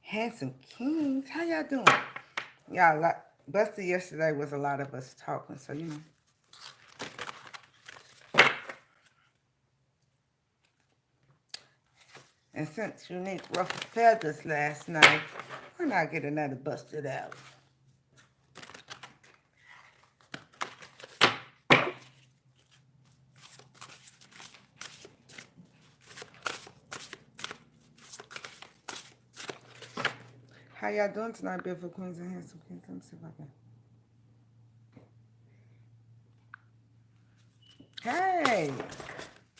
Handsome Kings. How y'all doing? Y'all, like, Buster yesterday was a lot of us talking, so you know. And since Unique ruffled feathers last night, why not get another busted out? How y'all doing tonight, beautiful queens and handsome kings? Let me see if I can. Hey,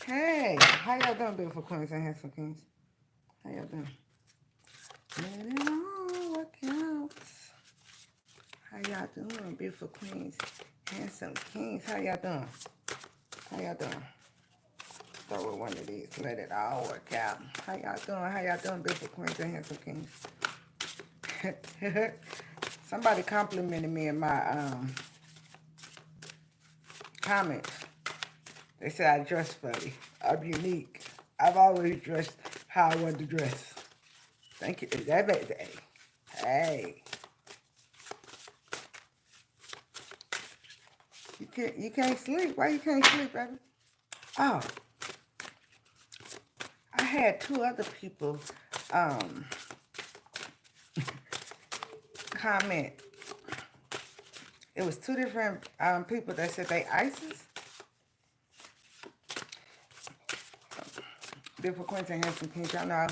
hey, how y'all doing, beautiful queens and handsome kings? How y'all doing? Let it all work out. How y'all doing, beautiful queens, handsome kings? How y'all doing? How y'all doing? Start with one of these. Let it all work out. How y'all doing? How y'all doing, beautiful queens and handsome kings? Somebody complimented me in my comments. They said I dress funny. I'm unique. I've always dressed how I wanted to dress. Thank you. That baby. Hey. You can't sleep. Why you can't sleep, baby? Oh. I had two other people comment. It was two different people that said they ISIS. Beautiful queens and handsome kings, y'all know.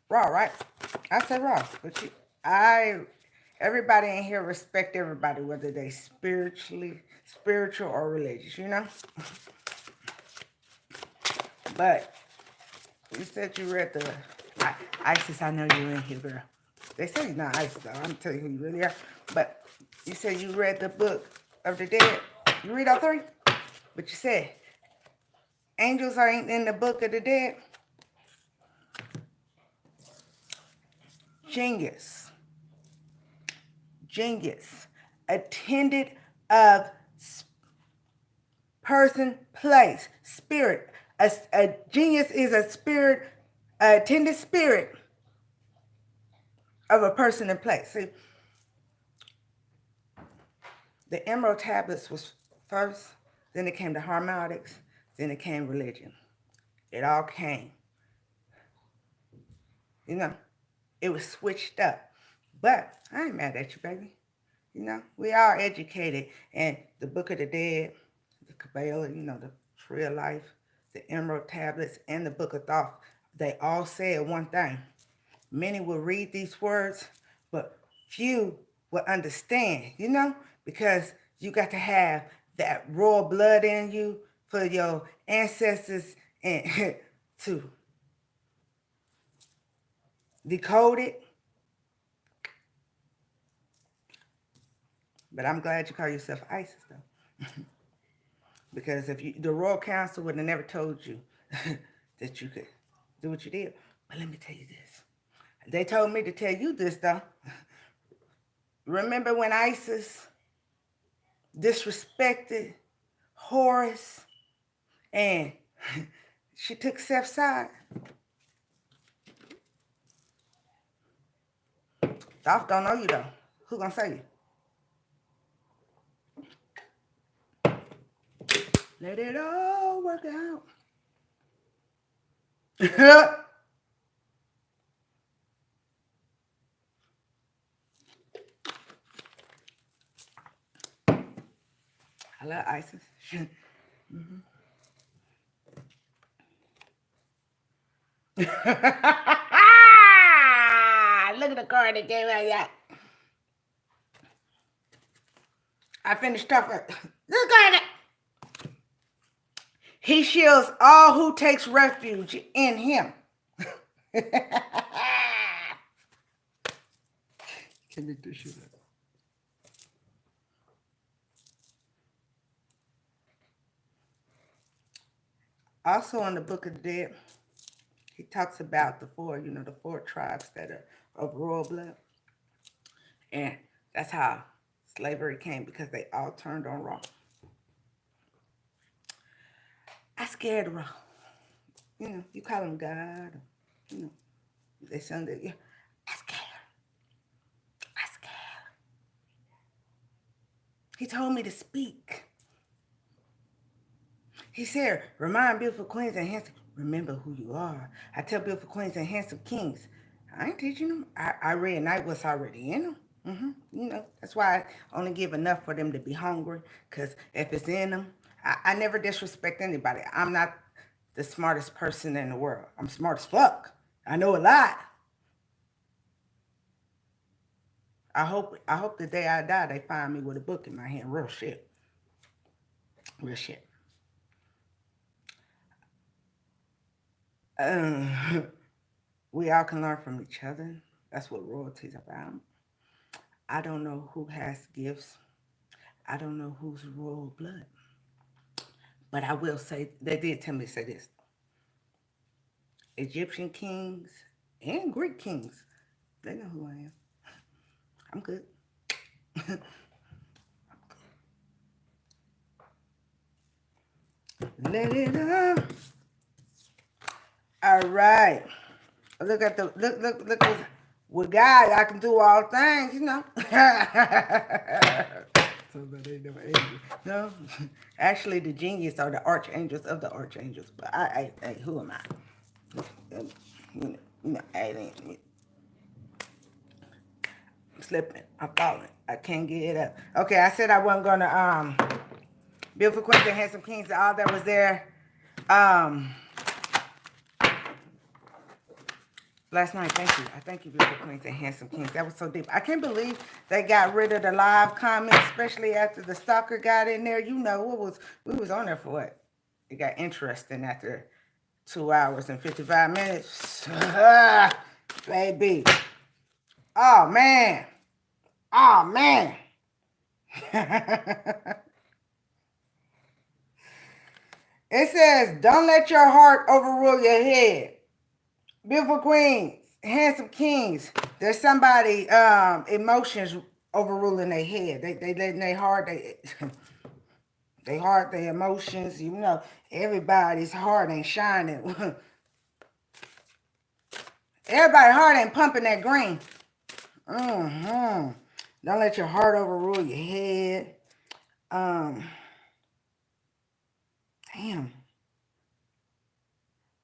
Raw, right? I say raw, but everybody in here respect everybody, whether they spiritual or religious, you know? But you said you read the ISIS. I know you in here, girl. They say you're not ISIS, though. I'm telling you who you really are. But you said you read the book of the dead. You read all three? But you said angels ain't in the book of the dead. Genius. Attended of person, place, spirit. A genius is a spirit, attended spirit of a person and place. See, the emerald tablets was first, then it came to harmonics, then it came religion. It all came. You know, it was switched up. But I ain't mad at you, baby. You know, we are educated. And the Book of the Dead, the Kabbalah, you know, the Tree of Life, the Emerald Tablets, and the Book of Thoth, they all said one thing. Many will read these words, but few will understand, you know, because you got to have that royal blood in you for your ancestors and to decode it. But I'm glad you call yourself ISIS, though. Because if the Royal Council would have never told you that you could do what you did. But let me tell you this. They told me to tell you this, though. Remember when ISIS disrespected Horus and she took Seth's side? Thoth don't know you, though. Who gonna say you? Let it all work out. I love ISIS. Mm-hmm. Look at the card that came out, yeah. I finished up. Look at it. He shields all who takes refuge in him. Can make this shit up. Also in the Book of the Dead, he talks about the four tribes that are of royal blood. And that's how slavery came, because they all turned on Ra. I scared Ra. You know, you call him God. You know, They sounded, yeah, I'm scared. I'm scared. He told me to speak. He said, remind beautiful queens and handsome, remember who you are. I tell beautiful queens and handsome kings, I ain't teaching them. I reignite what's already in them. You know, that's why I only give enough for them to be hungry. Because if it's in them, I never disrespect anybody. I'm not the smartest person in the world. I'm smart as fuck. I know a lot. I hope the day I die, they find me with a book in my hand. Real shit. Real shit. Um, we all can learn from each other. That's what royalty's about. I don't know who has gifts. I don't know who's royal blood. But I will say, they did tell me to say this. Egyptian kings and Greek kings, they know who I am. I'm good. Let it up. All right. Look at the look with God, I can do all things, you know. Somebody ain't never angel. No. Actually the genius are the archangels of the archangels. But I who am I? Alien. I'm slipping. I'm falling. I can't get it up. Okay, I said I wasn't gonna beautiful queens and handsome kings, all that was there. Last night, thank you. I thank you, beautiful queens and handsome kings. That was so deep. I can't believe they got rid of the live comments, especially after the stalker got in there. You know, we was on there for what? It got interesting after 2 hours and 55 minutes. Baby. Oh, man. Oh, man. It says, don't let your heart overrule your head. Beautiful queens, handsome kings. There's somebody emotions overruling their head. They letting their heart, they heart, their emotions. You know, everybody's heart ain't shining. Everybody's heart ain't pumping that green. Don't let your heart overrule your head. Damn.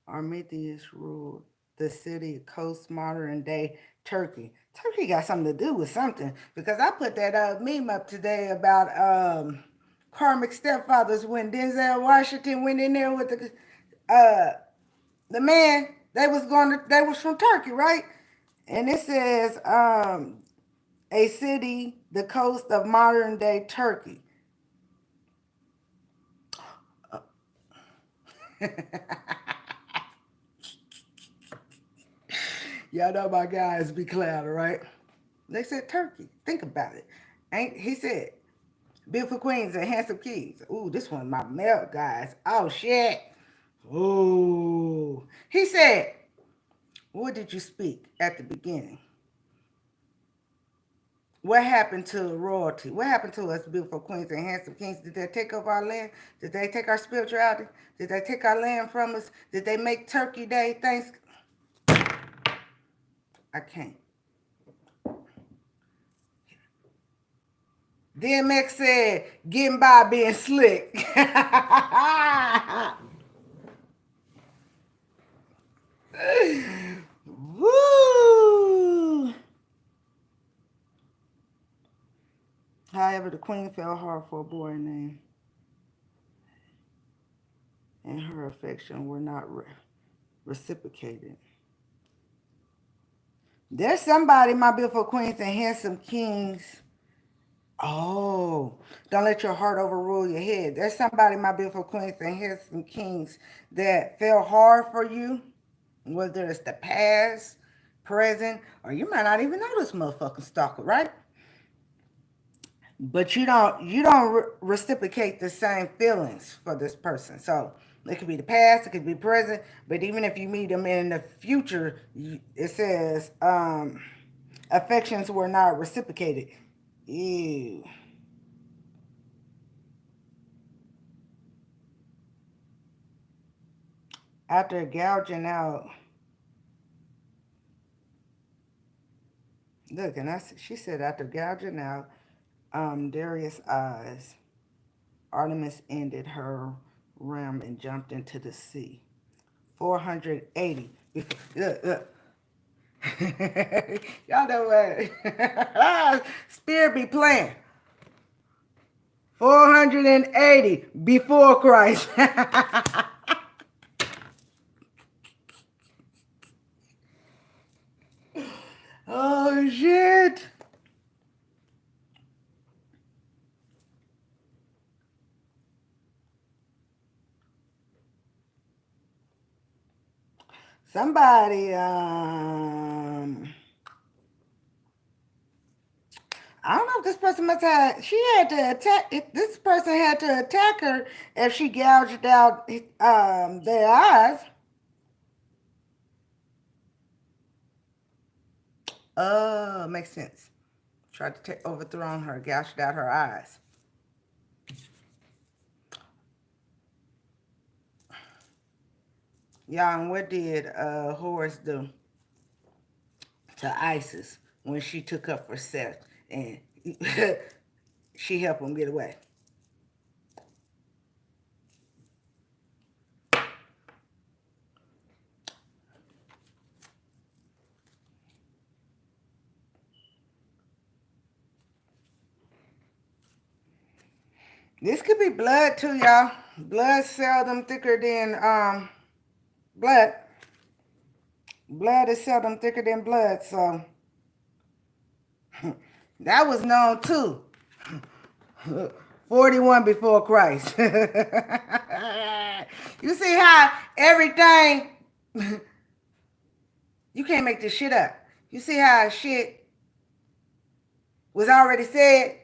Arminius ruled the city, coast, modern day Turkey. Turkey got something to do with something, because I put that meme up today about karmic stepfathers when Denzel Washington went in there with the man. They was from Turkey, right? And it says a city, the coast of modern day Turkey. Y'all know my guys be clouded, right? They said Turkey. Think about it. He said, beautiful queens and handsome kings. Ooh, this one my male guys. Oh shit. Ooh. He said, what did you speak at the beginning? What happened to royalty? What happened to us beautiful queens and handsome kings? Did they take over our land? Did they take our spirituality? Did they take our land from us? Did they make Turkey Day? Thanks. I can't. DMX said, getting by being slick. Woo! However, the queen fell hard for a boy name, and her affection were not reciprocated. There's somebody, my beautiful queens and handsome kings. Oh, don't let your heart overrule your head. There's somebody, my beautiful queens and handsome kings, that fell hard for you, whether it's the past, present, or you might not even know this motherfucking stalker, right? But you don't reciprocate the same feelings for this person. So it could be the past, it could be present, but even if you meet them in the future, it says affections were not reciprocated. Ew. After gouging out Look, and she said after gouging out Darius' eyes, Artemis ended her realm and jumped into the sea. 480. Look, look. Y'all know what? Spirit be playing. 480 before Christ. Oh, shit. Somebody, I don't know if this person must have, she had to attack, this person had to attack her if she gouged out their eyes. Oh, makes sense. Tried to overthrow her, gouged out her eyes. Y'all, and what did Horus do to Isis when she took up for Seth and she helped him get away? This could be blood too, y'all. Blood seldom thicker than blood. Blood is seldom thicker than blood, so that was known too. 41 before Christ. You see how everything, you can't make this shit up. You see how shit was already said,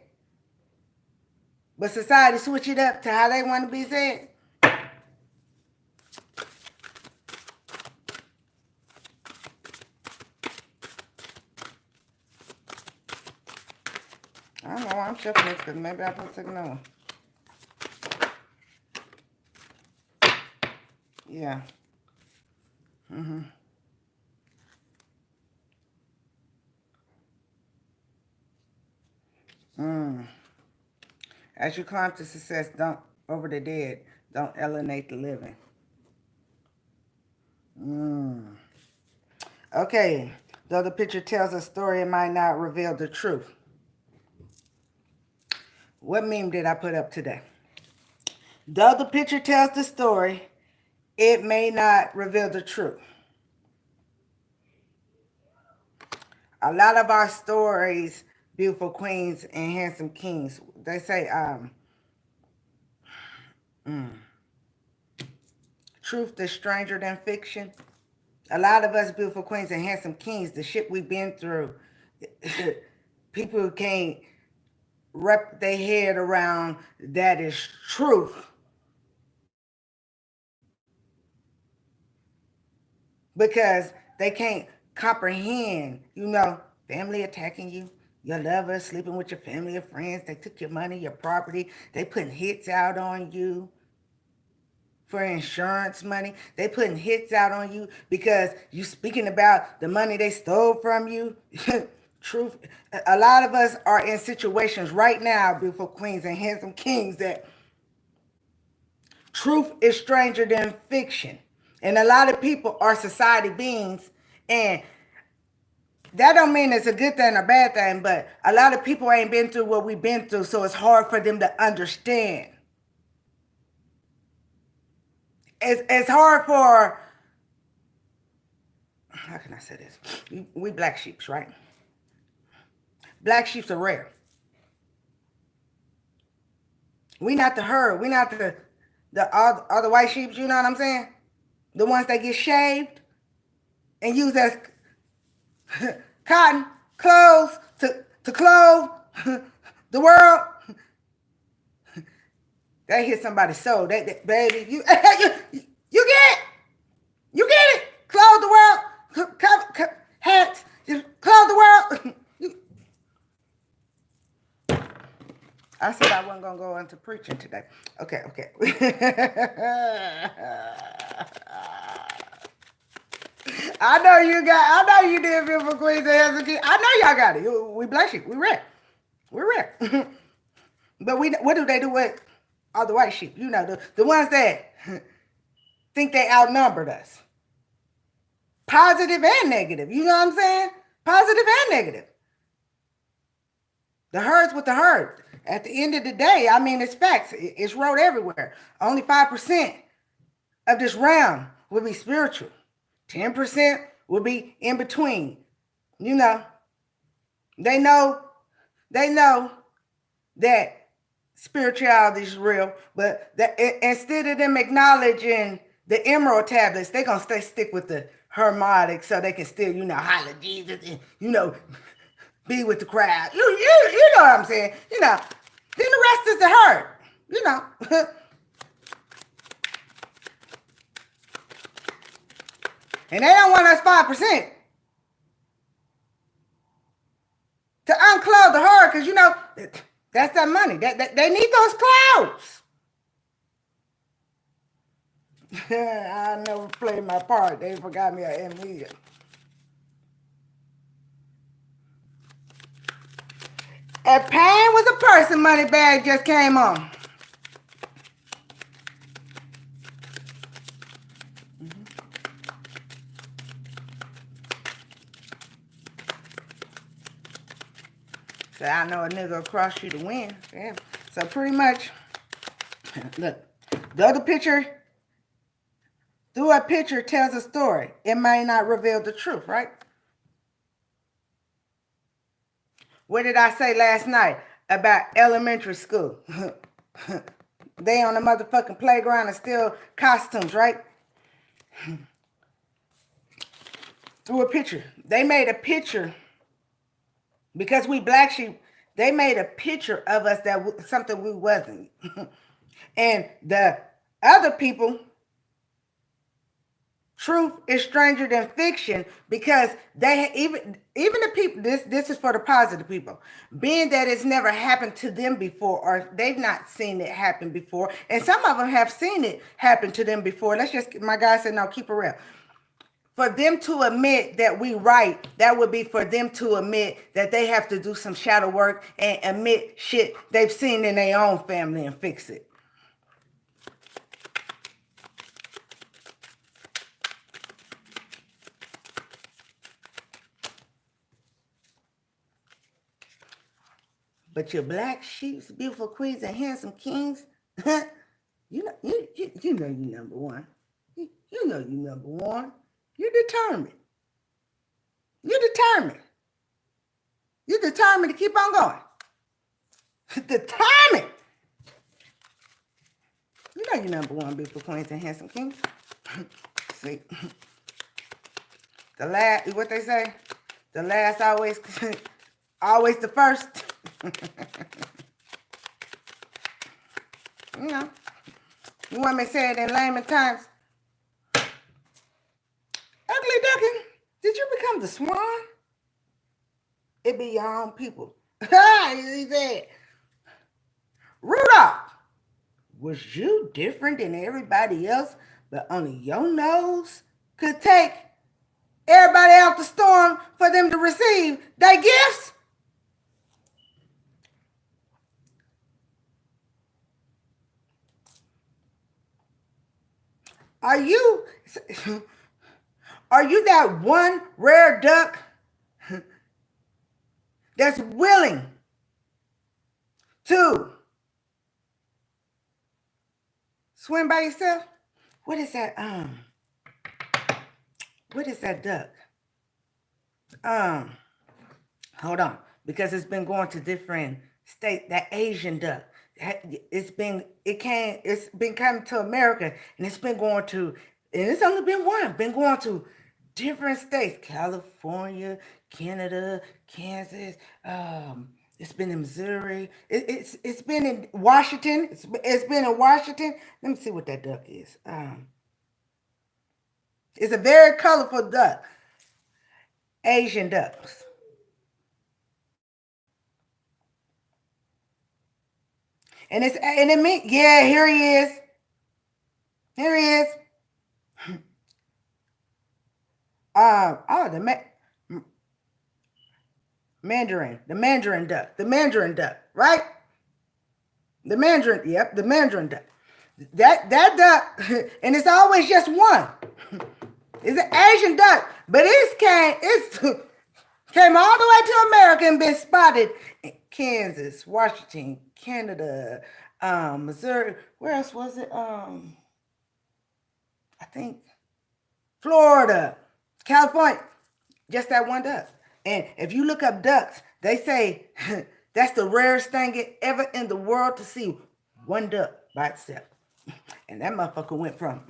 but society switch it up to how they want to be said. I don't know why I'm shuffling this because maybe I put another one. Yeah. As you climb to success, don't over the dead. Don't alienate the living. Okay. Though the picture tells a story, it might not reveal the truth. What meme did I put up today? Though the picture tells the story, it may not reveal the truth. A lot of our stories, beautiful queens and handsome kings, they say, truth is stranger than fiction. A lot of us beautiful queens and handsome kings, the shit we've been through, people who can't wrap their head around that is truth. Because they can't comprehend, family attacking you, your lover sleeping with your family or friends, they took your money, your property, they putting hits out on you for insurance money. They putting hits out on you because you speaking about the money they stole from you. Truth. A lot of us are in situations right now, beautiful queens and handsome kings, that truth is stranger than fiction. And a lot of people are society beings, and that don't mean it's a good thing or bad thing, but a lot of people ain't been through what we've been through, so it's hard for them to understand. It's hard for, how can I say this? We black sheeps, right? Black sheeps are rare. We not the herd. We not the other white sheeps, you know what I'm saying? The ones that get shaved and used as cotton clothes to clothe the world. They hit somebody's soul. That baby, you get it? You get it? Clothe the world, cover hats, clothe the world. I said I wasn't gonna go into preaching today. Okay. I know you got. I know you did feel for queens and handsome kings. I know y'all got it. We black sheep. We rare. We're rare. But what do they do with all the white sheep? You know, the ones that think they outnumbered us. Positive and negative. You know what I'm saying? Positive and negative. The herd's with the herd. At the end of the day, I mean, it's facts. It's wrote everywhere. Only 5% of this realm will be spiritual. 10% will be in between. You know, they know that spirituality is real, but that instead of them acknowledging the emerald tablets, they're going to stick with the hermetic so they can still, holler Jesus and, be with the crowd. You know what I'm saying? Then the rest is the herd. And they don't want us 5% to unclothe the herd because, that's that money. They need those clouds. I never played my part. They forgot me at amnesia. If pain was a person, money bag just came on. So I know a nigga will cross you to win. Yeah. So pretty much, look, the other picture, through a picture tells a story. It may not reveal the truth, right? What did I say last night about elementary school? They on the motherfucking playground and steal costumes, right? Through a picture. They made a picture. Because we black sheep, they made a picture of us that something we wasn't. And the other people, truth is stranger than fiction because they even the people, this is for the positive people, being that it's never happened to them before or they've not seen it happen before. And some of them have seen it happen to them before. My guy said, no, keep it real. For them to admit that we right, that would be for them to admit that they have to do some shadow work and admit shit they've seen in their own family and fix it. But your black sheeps, beautiful queens, and handsome kings, you know you number one. You know you number one. You're determined. You're determined. You're determined to keep on going. Determined. You know you're number one, beautiful queens and handsome kings. See, what they say? The last always the first. You want me to say it in layman terms? Ugly duckling, did you become the swan? It be your own people. He said, Rudolph, was you different than everybody else, but only your nose could take everybody out the storm for them to receive their gifts? Are you that one rare duck that's willing to swim by yourself? What is that? What is that duck? Hold on, because it's been going to different states. That Asian duck. It's been coming to America, and it's been going to, and it's only been one. Been going to different states: California, Canada, Kansas. It's been in Missouri. It's been in Washington. It's been in Washington. Let me see what that duck is. It's a very colorful duck. Asian ducks. And it means, yeah, here he is. Here he is. the mandarin duck, right? The mandarin, yep, the mandarin duck. That duck, and it's always just one. It's an Asian duck, but it's came all the way to America and been spotted in Kansas, Washington, Canada, Missouri. Where else was it? I think Florida, California. Just that one duck. And if you look up ducks, they say that's the rarest thing ever in the world to see one duck by itself. And that motherfucker went from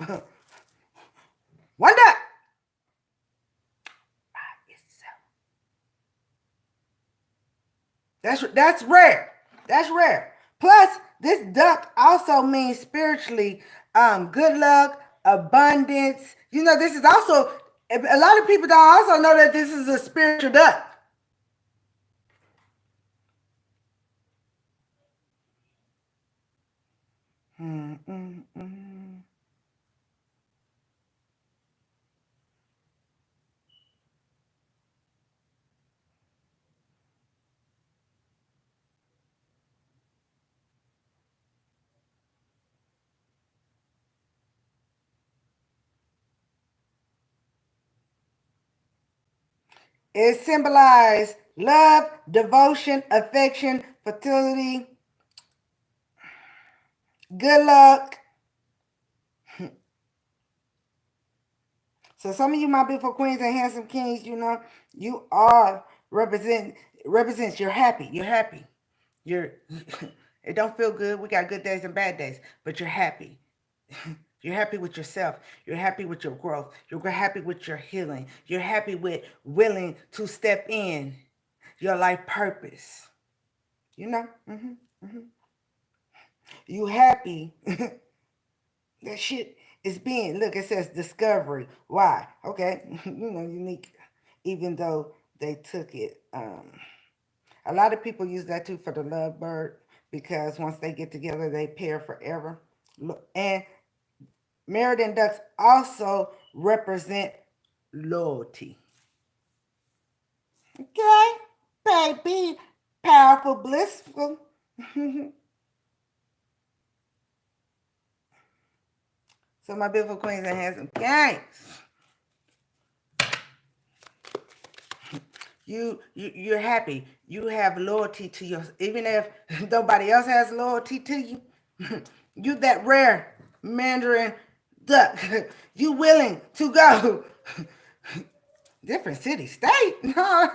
one duck by itself. That's rare. That's rare. Plus, this duck also means spiritually good luck, abundance. You know, this is also, a lot of people don't also know that this is a spiritual duck. It symbolizes love, devotion, affection, fertility, good luck. So some of you, my beautiful queens and handsome kings, you know, you are represents you're happy. You're happy. You're it don't feel good. We got good days and bad days, but you're happy. You're happy with yourself. You're happy with your growth. You're happy with your healing. You're happy with willing to step in your life purpose. You know? You happy that shit is being, look, it says discovery. Why? Okay, you know, unique, even though they took it. A lot of people use that too for the lovebird because once they get together, they pair forever. And Meriden ducks also represent loyalty. Okay, baby, powerful, blissful. So my beautiful queens and handsome kings, you're happy. You have loyalty to your, even if nobody else has loyalty to you. You that rare mandarin duck. You willing to go different city, state. No,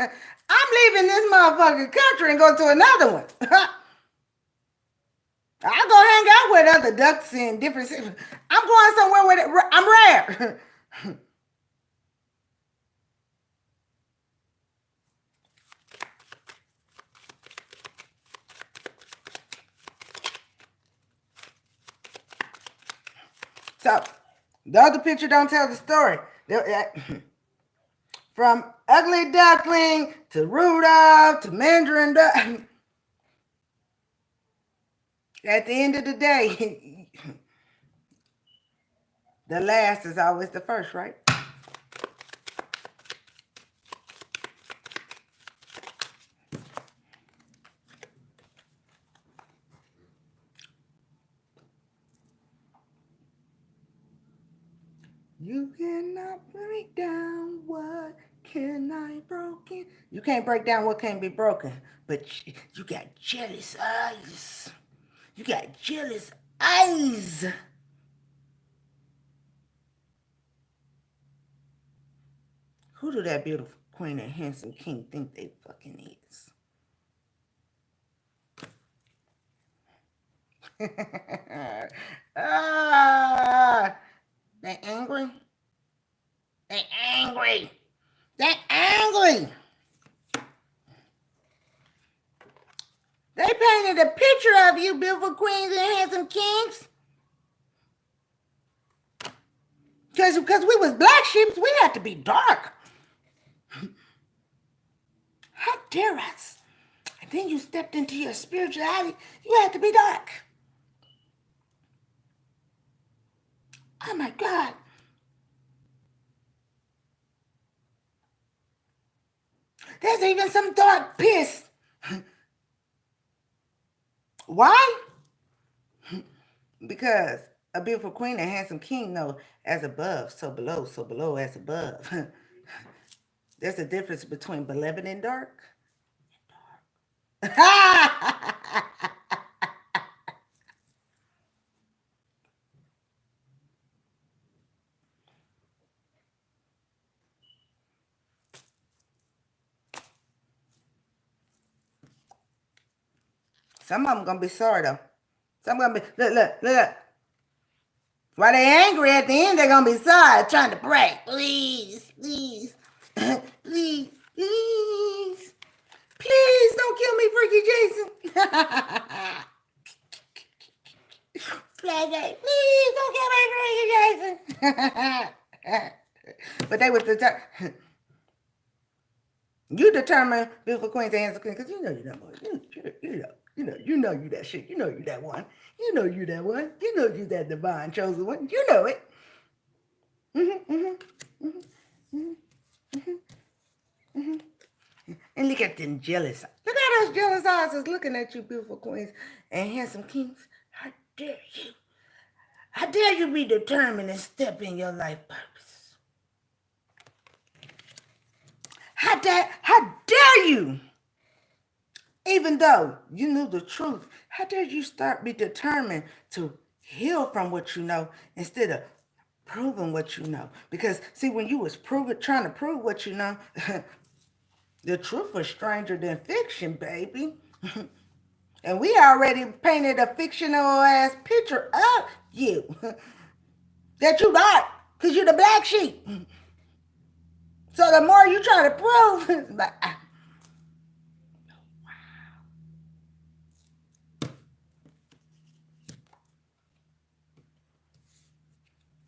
I'm leaving this motherfucking country and go to another one. I go hang out with other ducks in different cities. I'm going somewhere where I'm rare. So the other picture don't tell the story. From ugly duckling to Rudolph to mandarin duck. At the end of the day, the last is always the first, right? You cannot break down what cannot broken. You can't break down what can't be broken, but you got jealous eyes. You got jealous eyes. Who do that beautiful queen and handsome king think they fucking is? They angry? They angry. They angry. They painted a picture of you, beautiful queens and handsome kings. Because we was black sheep, we had to be dark. How dare us? And then you stepped into your spirituality, you had to be dark. Oh my God. There's even some dark piss. Why? Because a beautiful queen and handsome king know as above, so below as above. There's a difference between beloved and dark. Some of them gonna be sorry though. Some gonna be look. While they angry at the end, they're gonna be sorry, trying to pray. Please, please, please, please, please don't kill me, Freaky Jason. Flashlight, please don't kill me, Freaky Jason. But they was determined. You determine beautiful queens and handsome queens because you know you're that one. You know you that shit. You know you that one. You know you that one. You know you that divine chosen one. You know it. And look at them jealous eyes. Look at those jealous eyes that's looking at you, beautiful queens and handsome kings. How dare you? How dare you be determined and step in your life purpose? How dare you? Even though you knew the truth, how dare you be determined to heal from what you know instead of proving what you know? Because see, when you was trying to prove what you know, the truth was stranger than fiction, baby. And we already painted a fictional ass picture of you that you not, because you're the black sheep. So the more you try to prove, like,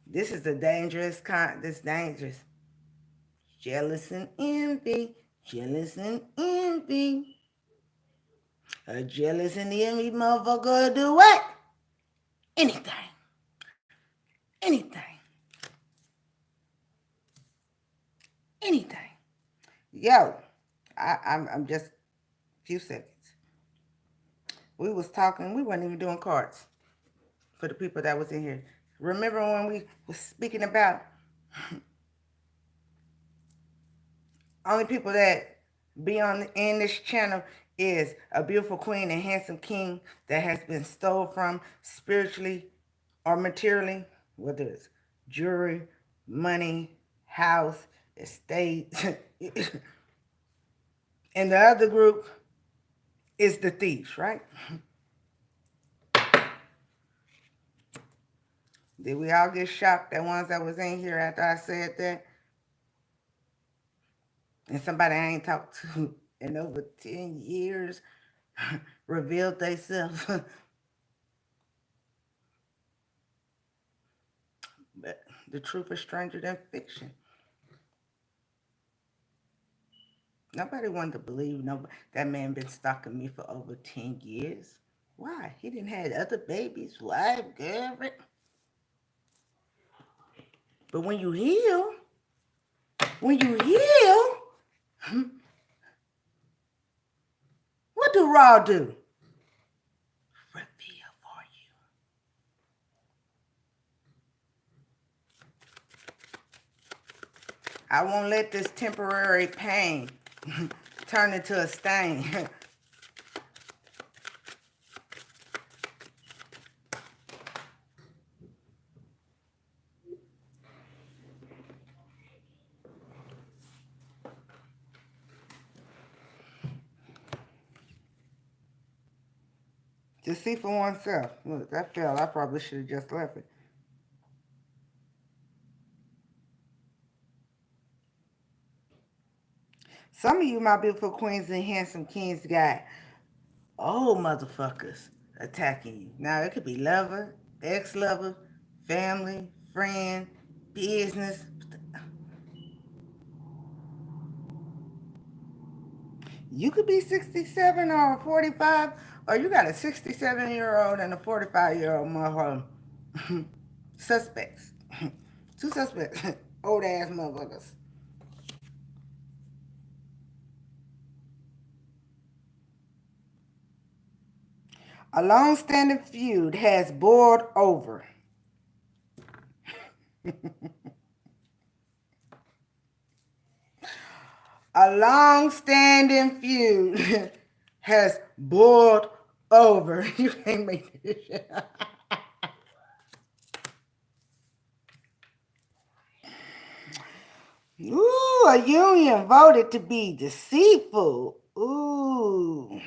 this is a dangerous this dangerous. Jealous and envy. Jealous and envy. A jealous and envy motherfucker do what? Anything. Anything. Anything. Yo, I'm just a few seconds. We was talking, we weren't even doing cards for the people that was in here. Remember when we was speaking about only people that be in this channel is a beautiful queen and handsome king that has been stolen from spiritually or materially, whether it's jewelry, money, house, estate. And the other group is the thieves, right? Did we all get shocked, the ones that was in here after I said that? And somebody I ain't talked to in over 10 years revealed themselves. But the truth is stranger than fiction. Nobody wanted to believe that man been stalking me for over 10 years. Why? He didn't have other babies, wife, girlfriend. But when you heal, what do Raw do? Reveal for you. I won't let this temporary pain turn into a stain. To see for oneself. Look, that fell. I probably should have just left it. Some of you, my beautiful queens and handsome kings, got old motherfuckers attacking you. Now, it could be lover, ex-lover, family, friend, business. You could be 67 or 45, or you got a 67-year-old and a 45-year-old motherfucker. Suspects. Two suspects. Old-ass motherfuckers. A long-standing feud has boiled over. A long-standing feud has boiled over. You can't make this shit up. Ooh, a union voted to be deceitful. Ooh.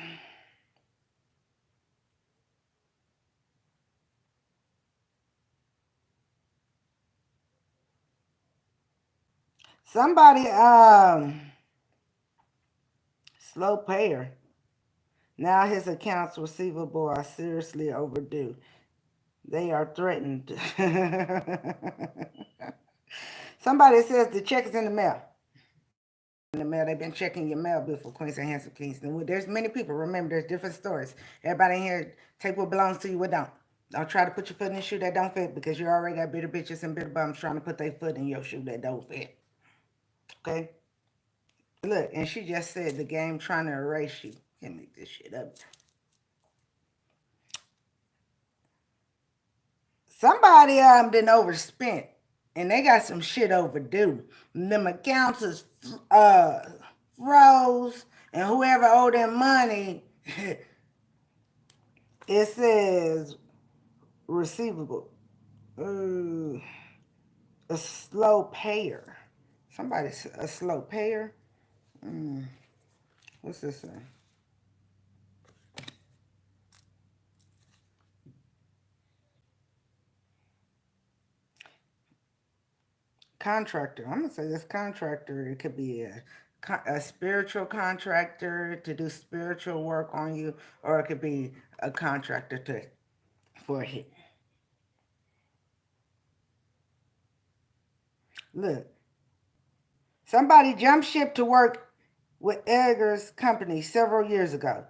Somebody, slow payer. Now his accounts receivable are seriously overdue. They are threatened. Somebody says the check is in the mail. In the mail, they've been checking your mail before Queens and Handsome Kings. And there's many people. Remember, there's different stories. Everybody in here, take what belongs to you, what don't. Don't try to put your foot in the shoe that don't fit because you already got bitter bitches and bitter bums trying to put their foot in your shoe that don't fit. Okay? Look, and she just said the game trying to erase you. Can't make this shit up. Somebody been overspent and they got some shit overdue. Them accounts is froze, and whoever owed them money, it says receivable. A slow payer. Somebody's a slow payer. What's this saying? Contractor. I'm gonna say this contractor. It could be a spiritual contractor to do spiritual work on you, or it could be a contractor for a hit. Look, somebody jumped ship to work with Edgar's company several years ago.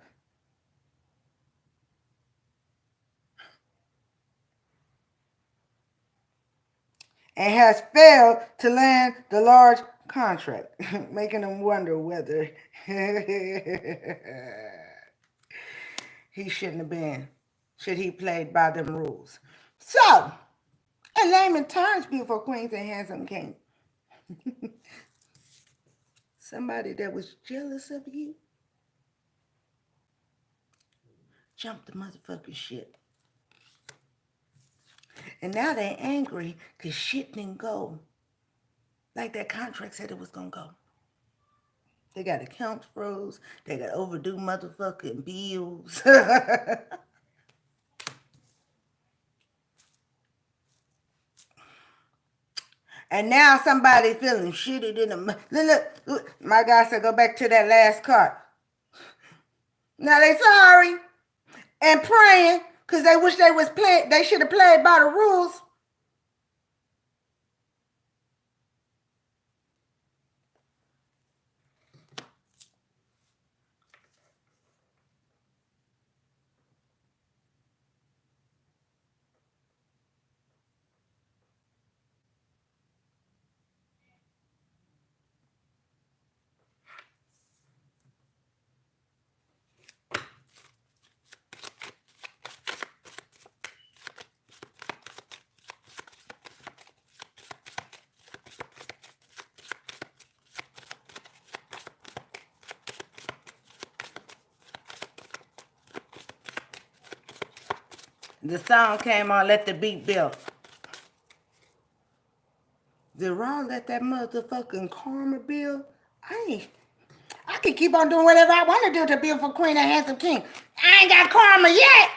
And has failed to land the large contract, making them wonder whether he shouldn't have been, should he played by them rules. So, in layman terms, beautiful queens and handsome king, somebody that was jealous of you jumped the motherfucking ship. And now they're angry because shit didn't go like that contract said it was going to go. They got accounts froze. They got overdue motherfucking bills. And now somebody feeling shitty in the... Look, my guy said go back to that last card. Now they sorry and praying because they wish they should have played by the rules. The song came on, let the beat build. Did Ron let that motherfucking karma build? I can keep on doing whatever I want to do to build for Queen and Handsome King. I ain't got karma yet.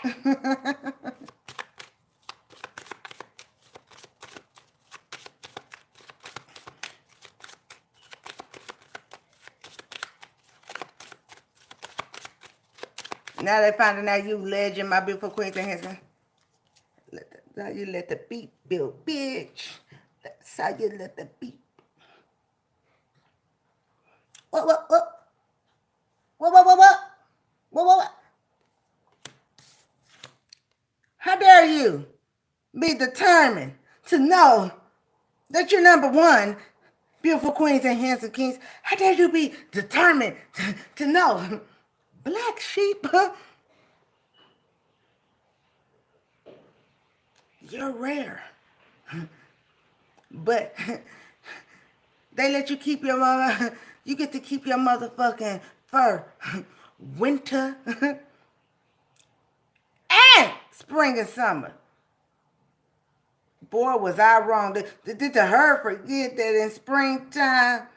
Now they finding out you legend, my beautiful Queens and Handsome. Now you let the beat build, bitch. That's how you let the beat. What? What? How dare you be determined to know that you're number one, beautiful queens and handsome kings? How dare you be determined to know, black sheep, You're rare. But they let you keep your mother, you get to keep your motherfucking fur winter and spring and summer. Boy, was I wrong. Did the herd forget that in springtime,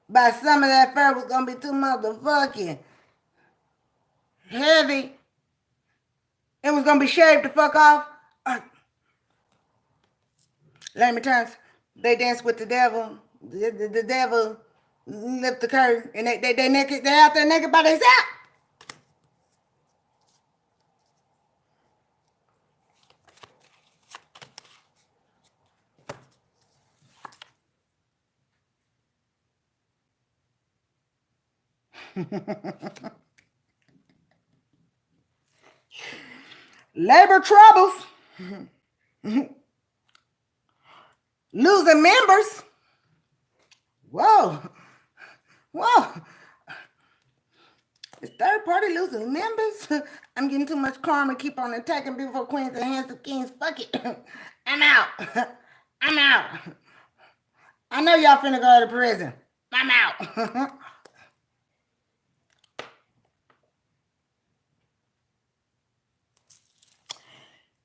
by summer that fur was gonna be too motherfucking heavy? It was gonna be shaved the fuck off. Lammy times, they danced with the devil. The devil lift the curtain, and they naked. They out there naked by themselves. Labor troubles. Losing members. Whoa. Whoa. Is third party losing members? I'm getting too much karma. Keep on attacking beautiful queens and handsome kings. Fuck it. I'm out. I'm out. I know y'all finna go to prison. I'm out.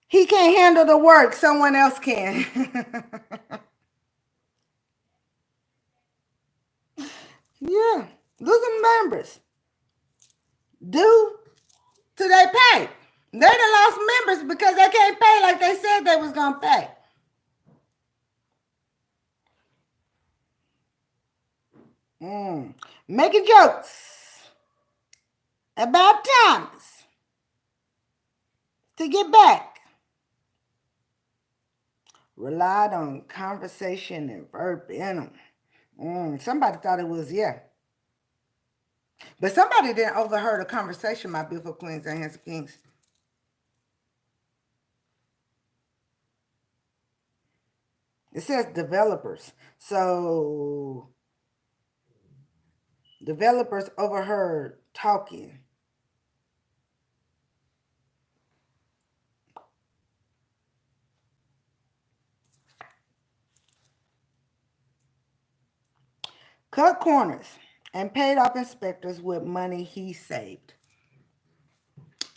He can't handle the work. Someone else can. Yeah. Losing members. Due to they pay. They done lost members because they can't pay like they said they was gonna pay. Making jokes about Thomas to get back. Relied on conversation and verbatim. Somebody thought it was, yeah. But somebody didn't overheard a conversation, my beautiful queens and handsome kings. It says developers. So developers overheard talking. Cut corners and paid off inspectors with money he saved.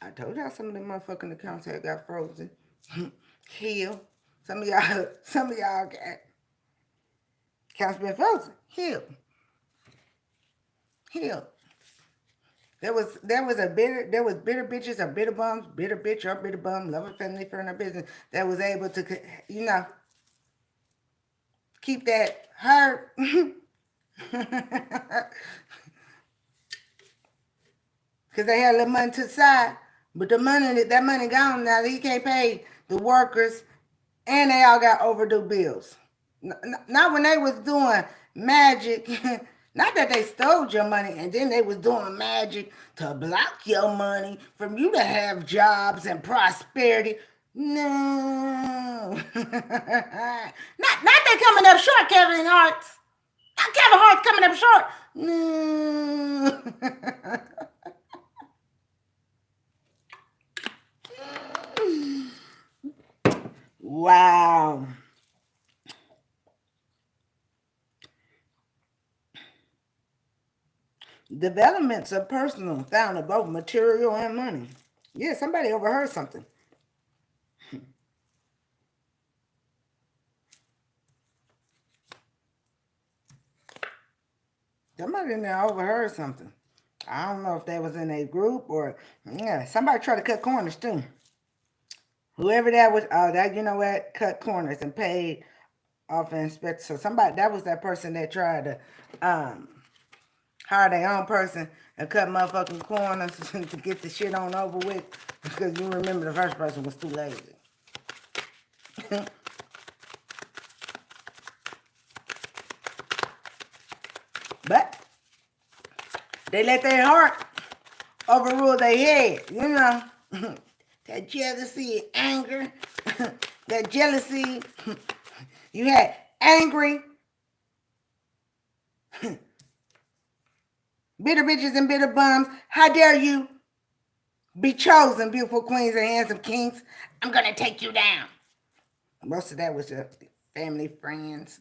I told y'all some of them motherfucking accounts had got frozen. Heal. Some of y'all got accounts been frozen. Heal. There was bitter bitches or bitter bums, bitter bitch or bitter bum, lover, family, friend, or business that was able to, keep that hurt. Because they had a little money to the side, but that money gone now. He can't pay the workers, and they all got overdue bills. Not when they was doing magic. Not that they stole your money and then they was doing magic to block your money from you to have jobs and prosperity. No. not they coming up short, Kevin Hart's. Not Kevin Hart's coming up short. No. Wow. Developments are personal, found in both material and money. Yeah, somebody overheard something. Somebody in there overheard something. I don't know if they was in a group or, yeah, somebody tried to cut corners too. Whoever that was, that, you know what, cut corners and paid off an inspector. So somebody, that was that person that tried to hire their own person and cut motherfucking corners to get the shit on over with, because you remember the first person was too lazy. But they let their heart overrule their head, you know. That jealousy and anger, that jealousy. You had angry, bitter bitches and bitter bums. How dare you be chosen, beautiful queens and handsome kings? I'm gonna take you down. Most of that was just family, friends,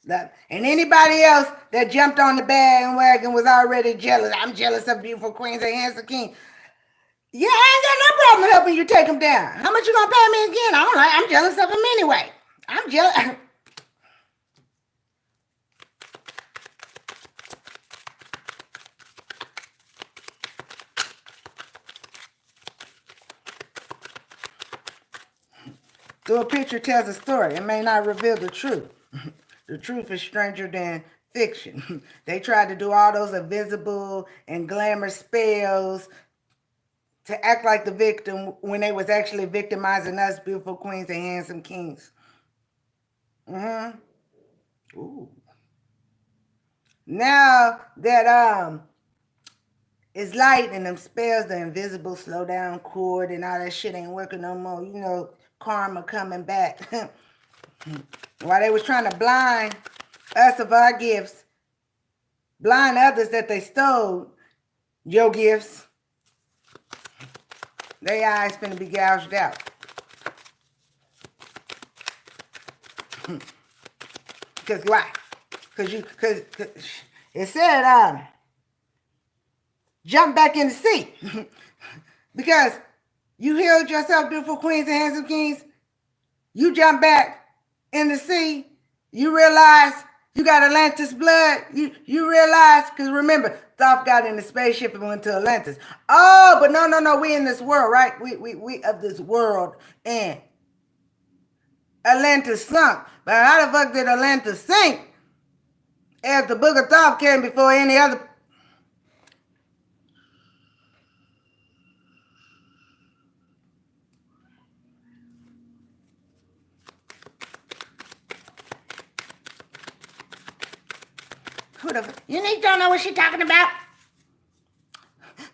and anybody else that jumped on the bandwagon was already jealous. I'm jealous of beautiful queens and handsome kings. Yeah, I ain't got no problem helping you take them down. How much you gonna pay me again? I don't like. I'm jealous of them anyway. I'm jealous. So a picture tells a story. It may not reveal the truth. The truth is stranger than fiction. They tried to do all those invisible and glamour spells to act like the victim when they was actually victimizing us, beautiful queens and handsome kings. Ooh. Now that it's light and them spells, the invisible slow down cord and all that shit ain't working no more. You know, karma coming back. While they was trying to blind us of our gifts, blind others that they stole your gifts, their eyes finna be gouged out. Because why? Because it said jump back in the sea. Because you healed yourself, beautiful queens and handsome kings. You jump back in the sea. You realize you got Atlantis blood. You realize, because remember, Thoth got in the spaceship and went to Atlantis. Oh, but no, we in this world, right? We of this world, and Atlantis sunk. But how the fuck did Atlantis sink? As the Book of Thoth came before any other. Unique don't know what she's talking about.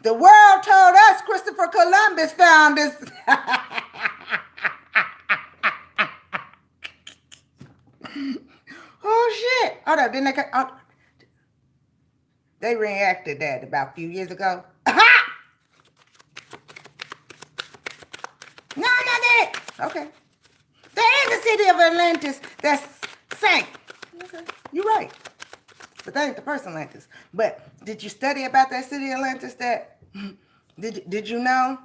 The world told us Christopher Columbus found this. Oh shit! Hold up, didn't they reacted that about a few years ago? No, not that. Okay. There is a city of Atlantis that's sank. Okay, you're right. But that ain't the first Atlantis. But did you study about that city Atlantis? That did you know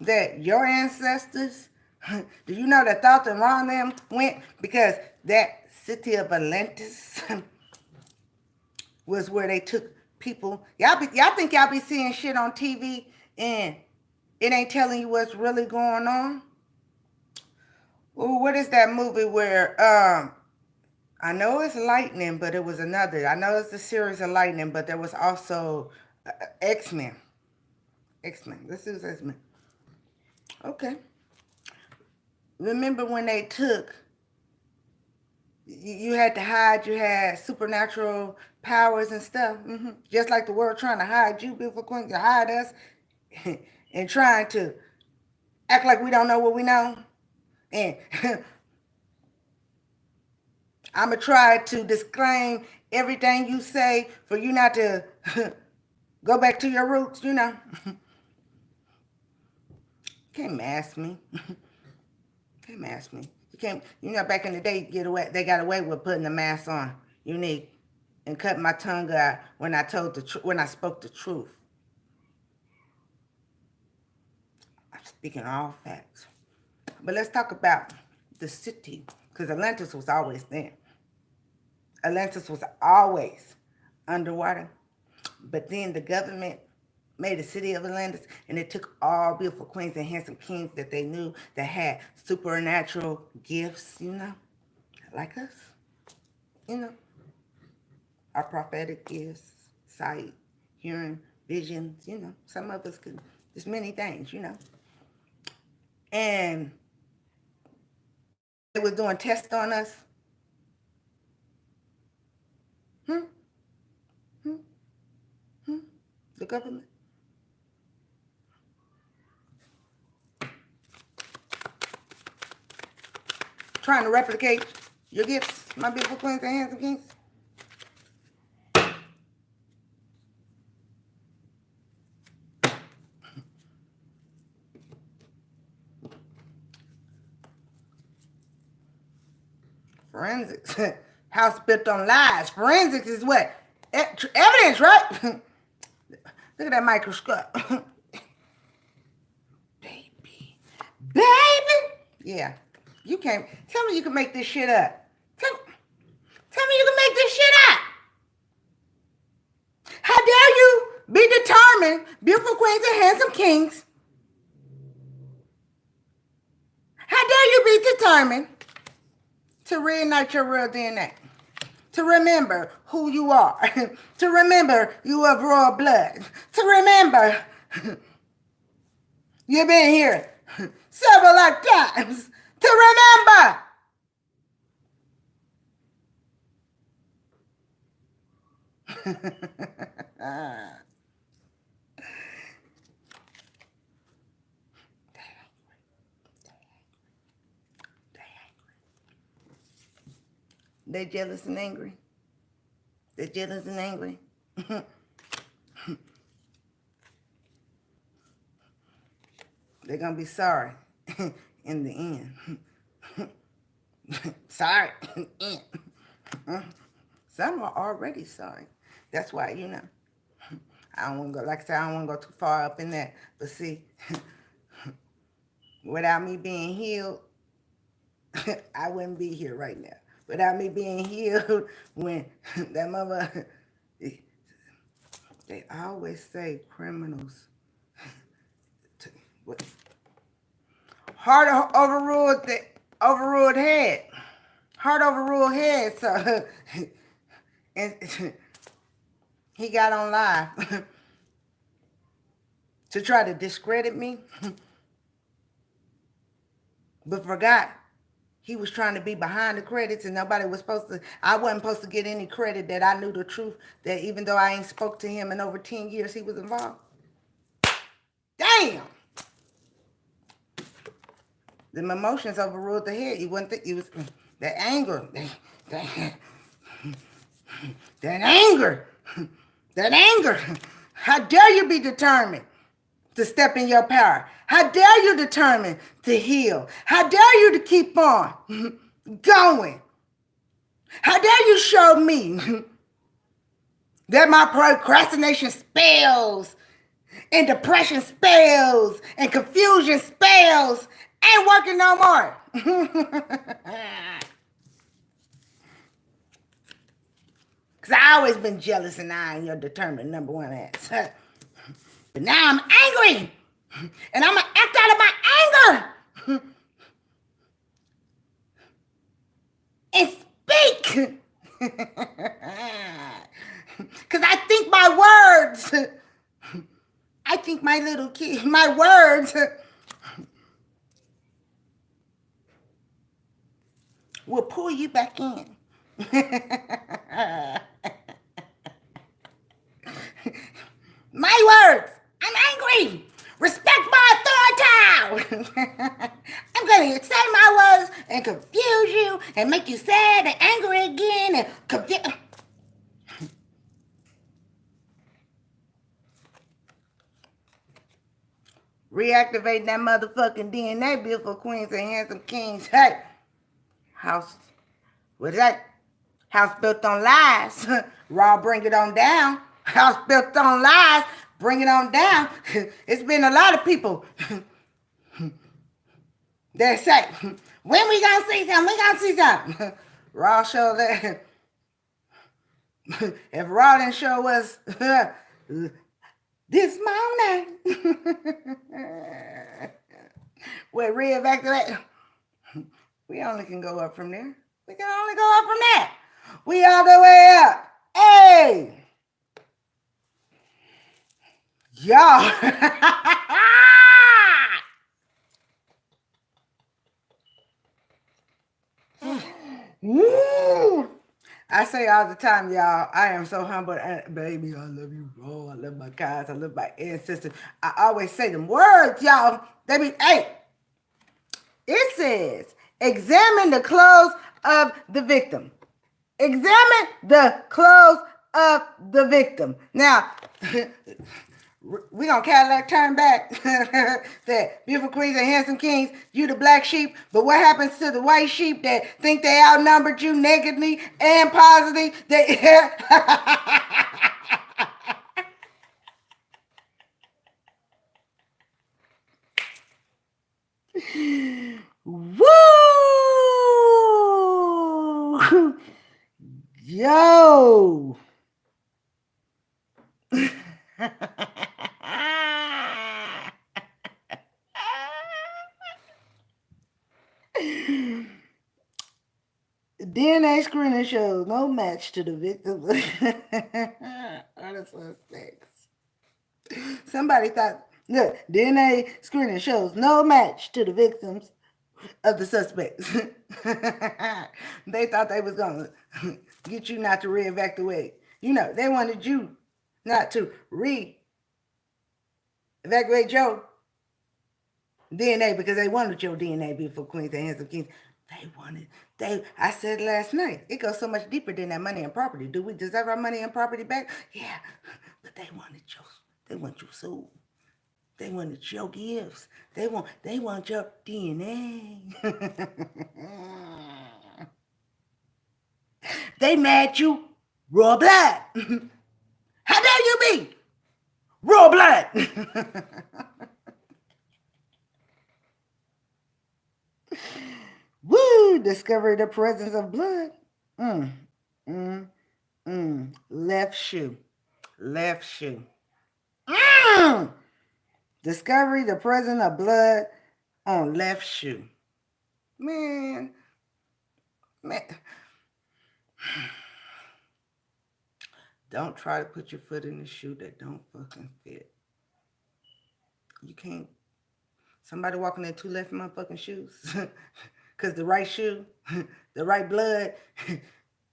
that your ancestors? Do you know that Thoth and Ra them went because that city of Atlantis was where they took people. Y'all think y'all be seeing shit on TV and it ain't telling you what's really going on? Ooh, what is that movie where I know it's Lightning, but it was another. I know it's the series of Lightning, but there was also X-Men. X-Men. This is X-Men. Okay. Remember when they took, you had to hide, you had supernatural powers and stuff. Just like the world trying to hide you, beautiful queen, to hide us and trying to act like we don't know what we know. And I'm going to try to disclaim everything you say for you not to go back to your roots, you know. Can't mask me. Can't mask me. You can't, back in the day, they got away with putting the mask on, Unique, and cutting my tongue out when I when I spoke the truth. I'm speaking all facts. But let's talk about the city, because Atlantis was always there. Atlantis was always underwater. But then the government made a city of Atlantis, and it took all beautiful queens and handsome kings that they knew that had supernatural gifts, like us. Our prophetic gifts, sight, hearing, visions, some of us could, there's many things, And they was doing tests on us. The government. Trying to replicate your gifts, my beautiful queens and handsome kings. Forensics. House built on lies. Forensics is what? Evidence, right? Look at that microscope. Baby. Yeah. You can't. Tell me you can make this shit up. Tell me you can make this shit up. How dare you be determined, beautiful queens and handsome kings. How dare you be determined to reignite your real DNA? To remember who you are. To remember you of royal blood. To remember you've been here several lifetimes. To remember. They jealous and angry. They're jealous and angry. They're going to be sorry in the end. Sorry in the end. Some are already sorry. That's why, you know, I don't want to go, like I said, I don't want to go too far up in that. But see, without me being healed, I wouldn't be here right now. Without me being healed, when that mother, they always say criminals. Heart overruled head. Heart overruled head. So and he got on live to try to discredit me, but forgot he was trying to be behind the credits, and nobody was supposed to. I wasn't supposed to get any credit that I knew the truth. That even though I ain't spoke to him in over 10 years, he was involved. Damn. The emotions overruled the head. You wouldn't think it was that anger. That anger. How dare you be determined to step in your power? How dare you determine to heal? How dare you to keep on going? How dare you show me that my procrastination spells and depression spells and confusion spells ain't working no more? Because I always been jealous and I ain't your determined number one ass. But now I'm angry. And I'm going to act out of my anger. And speak. Because I think my words, I think my little kid, my words will pull you back in. My words. I'm angry. Respect my authority. I'm going to say my words and confuse you and make you sad and angry again and confuse. Reactivate that motherfucking DNA, beautiful queens and handsome kings. Hey, house, what is that? House built on lies. Raw, bring it on down. House built on lies. Bring it on down. It's been a lot of people that say, when we gonna see something? We gonna see something. Raw show that. If Raw didn't show us this morning, we're reevaluate. We only can go up from there. We can only go up from there. We all the way up. Hey. Y'all. I say all the time, y'all, I am so humble. Baby, I love you, bro. I love my guys. I love my ancestors. I always say them words, y'all. They be, hey, it says, examine the clothes of the victim. Examine the clothes of the victim. Now, We gonna Cadillac turn back. That beautiful queens and handsome kings, you the black sheep. But what happens to the white sheep that think they outnumbered you negatively and positively? They woo! Yo! DNA screening shows no match to the victims or the suspects. Somebody thought, look, DNA screening shows no match to the victims of the suspects. They thought they was gonna get you not to re-evacuate. You know, they wanted you not to re-evacuate your DNA because they wanted your DNA before Queens and Handsome Kings. I said last night, it goes so much deeper than that money and property. Do we deserve our money and property back? Yeah, but they want your soul. They wanted your gifts. They want your DNA. They mad you raw blood. How dare you be raw blood? Woo! Discovered the presence of blood. Left shoe. Left shoe. Discovery the presence of blood on left shoe. Man. Don't try to put your foot in the shoe that don't fucking fit. You can't. Somebody walking in two left motherfucking shoes. Because the right shoe, the right blood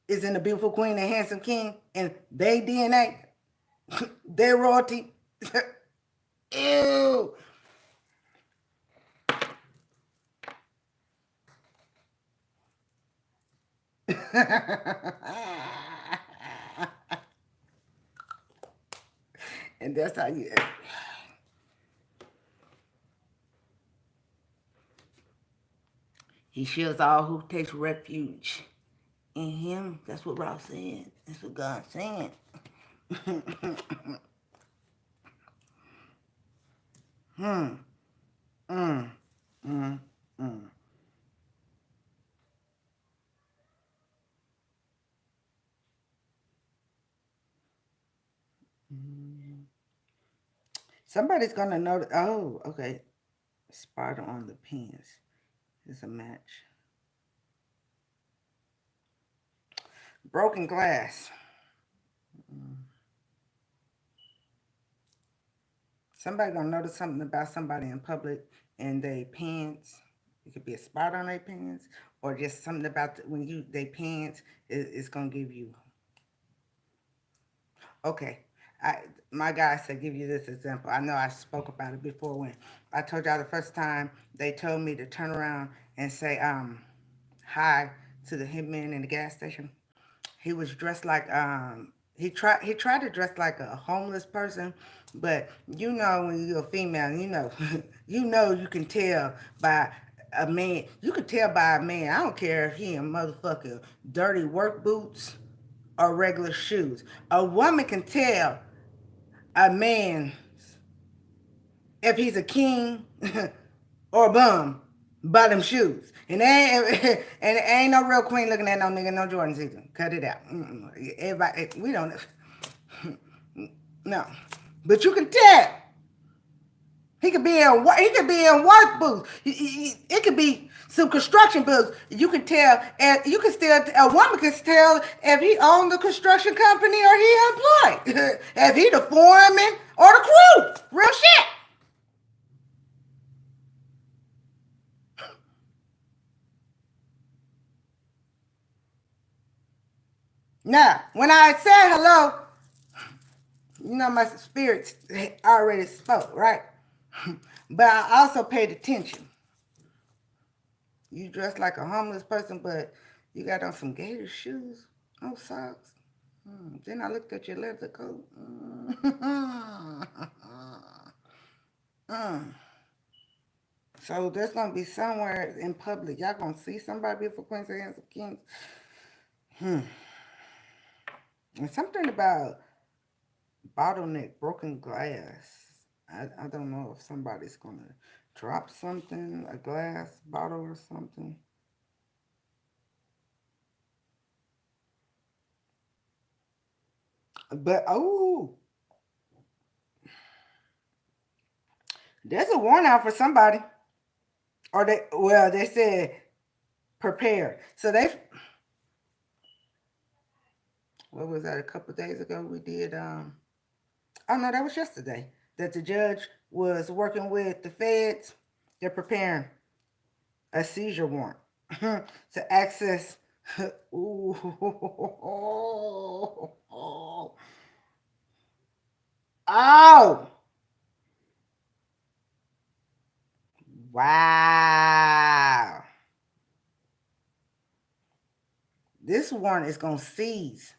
is in the beautiful queen and handsome king, and they DNA, their royalty. Ew. And that's how you. He shields all who takes refuge in him. That's what Ross said. That's what God's saying. Somebody's gonna know. Oh, okay. Spot on the pins. It's a match. Broken glass. Somebody gonna notice something about somebody in public and they pants. It could be a spot on their pants, or just something about when they pants. It's gonna give you. Okay, my guy said give you this example. I know I spoke about it before when I told y'all the first time they told me to turn around and say hi to the hitman in the gas station. He was dressed like he tried to dress like a homeless person, but you know when you're a female, you can tell by a man. You can tell by a man. I don't care if he in motherfucking dirty work boots or regular shoes. A woman can tell a man if he's a king or a bum by them shoes. And it ain't no real queen looking at no nigga, no Jordans either. Cut it out. Everybody, we don't. No, but you can tell. He could be in work boots. It could be some construction boots. You can tell, and you can still a woman can tell if he owned the construction company or he employed. If he the foreman or the crew. Real shit. Now, when I said hello, my spirits already spoke, right? But I also paid attention. You dress like a homeless person, but you got on some gator shoes, no socks. Then I looked at your leather coat. Mm. So there's gonna be somewhere in public. Y'all gonna see somebody beautiful queens and handsome kings. Hmm. And something about bottleneck, broken glass. I don't know if somebody's gonna drop something, a glass bottle or something. But oh, there's a warrant out for somebody. Or they said prepare. So what was that, a couple of days ago we did oh no, that was yesterday. That the judge was working with the feds. They're preparing a seizure warrant to access. Ooh, oh, wow. This warrant is gonna seize.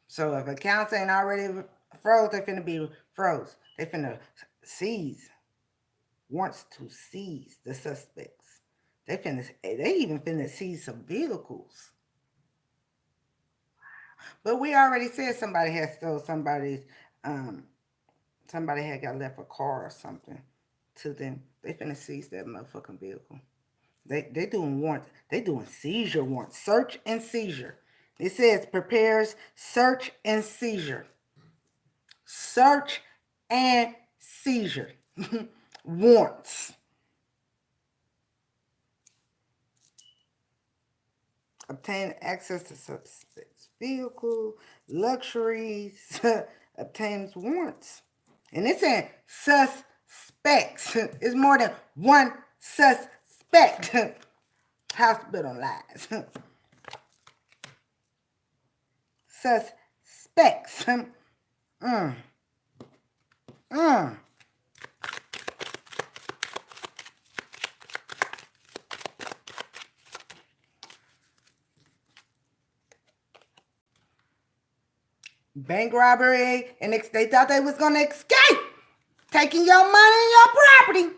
So if accounts ain't already froze, they finna be froze. They finna seize. Wants to seize the suspects. They even finna seize some vehicles. But we already said somebody had stole um somebody had got left a car or something to them. They finna seize that motherfucking vehicle. They doing warrants. They doing seizure warrants. Search and seizure. It says prepares search and seizure. Search and seizure. Warrants. Obtain access to suspect's vehicle, luxuries, obtains warrants. And it's saying suspects. It's more than one suspect. Hospitalized. Suspects. Mm, mm. Bank robbery, and they thought they was gonna escape, taking your money and your property.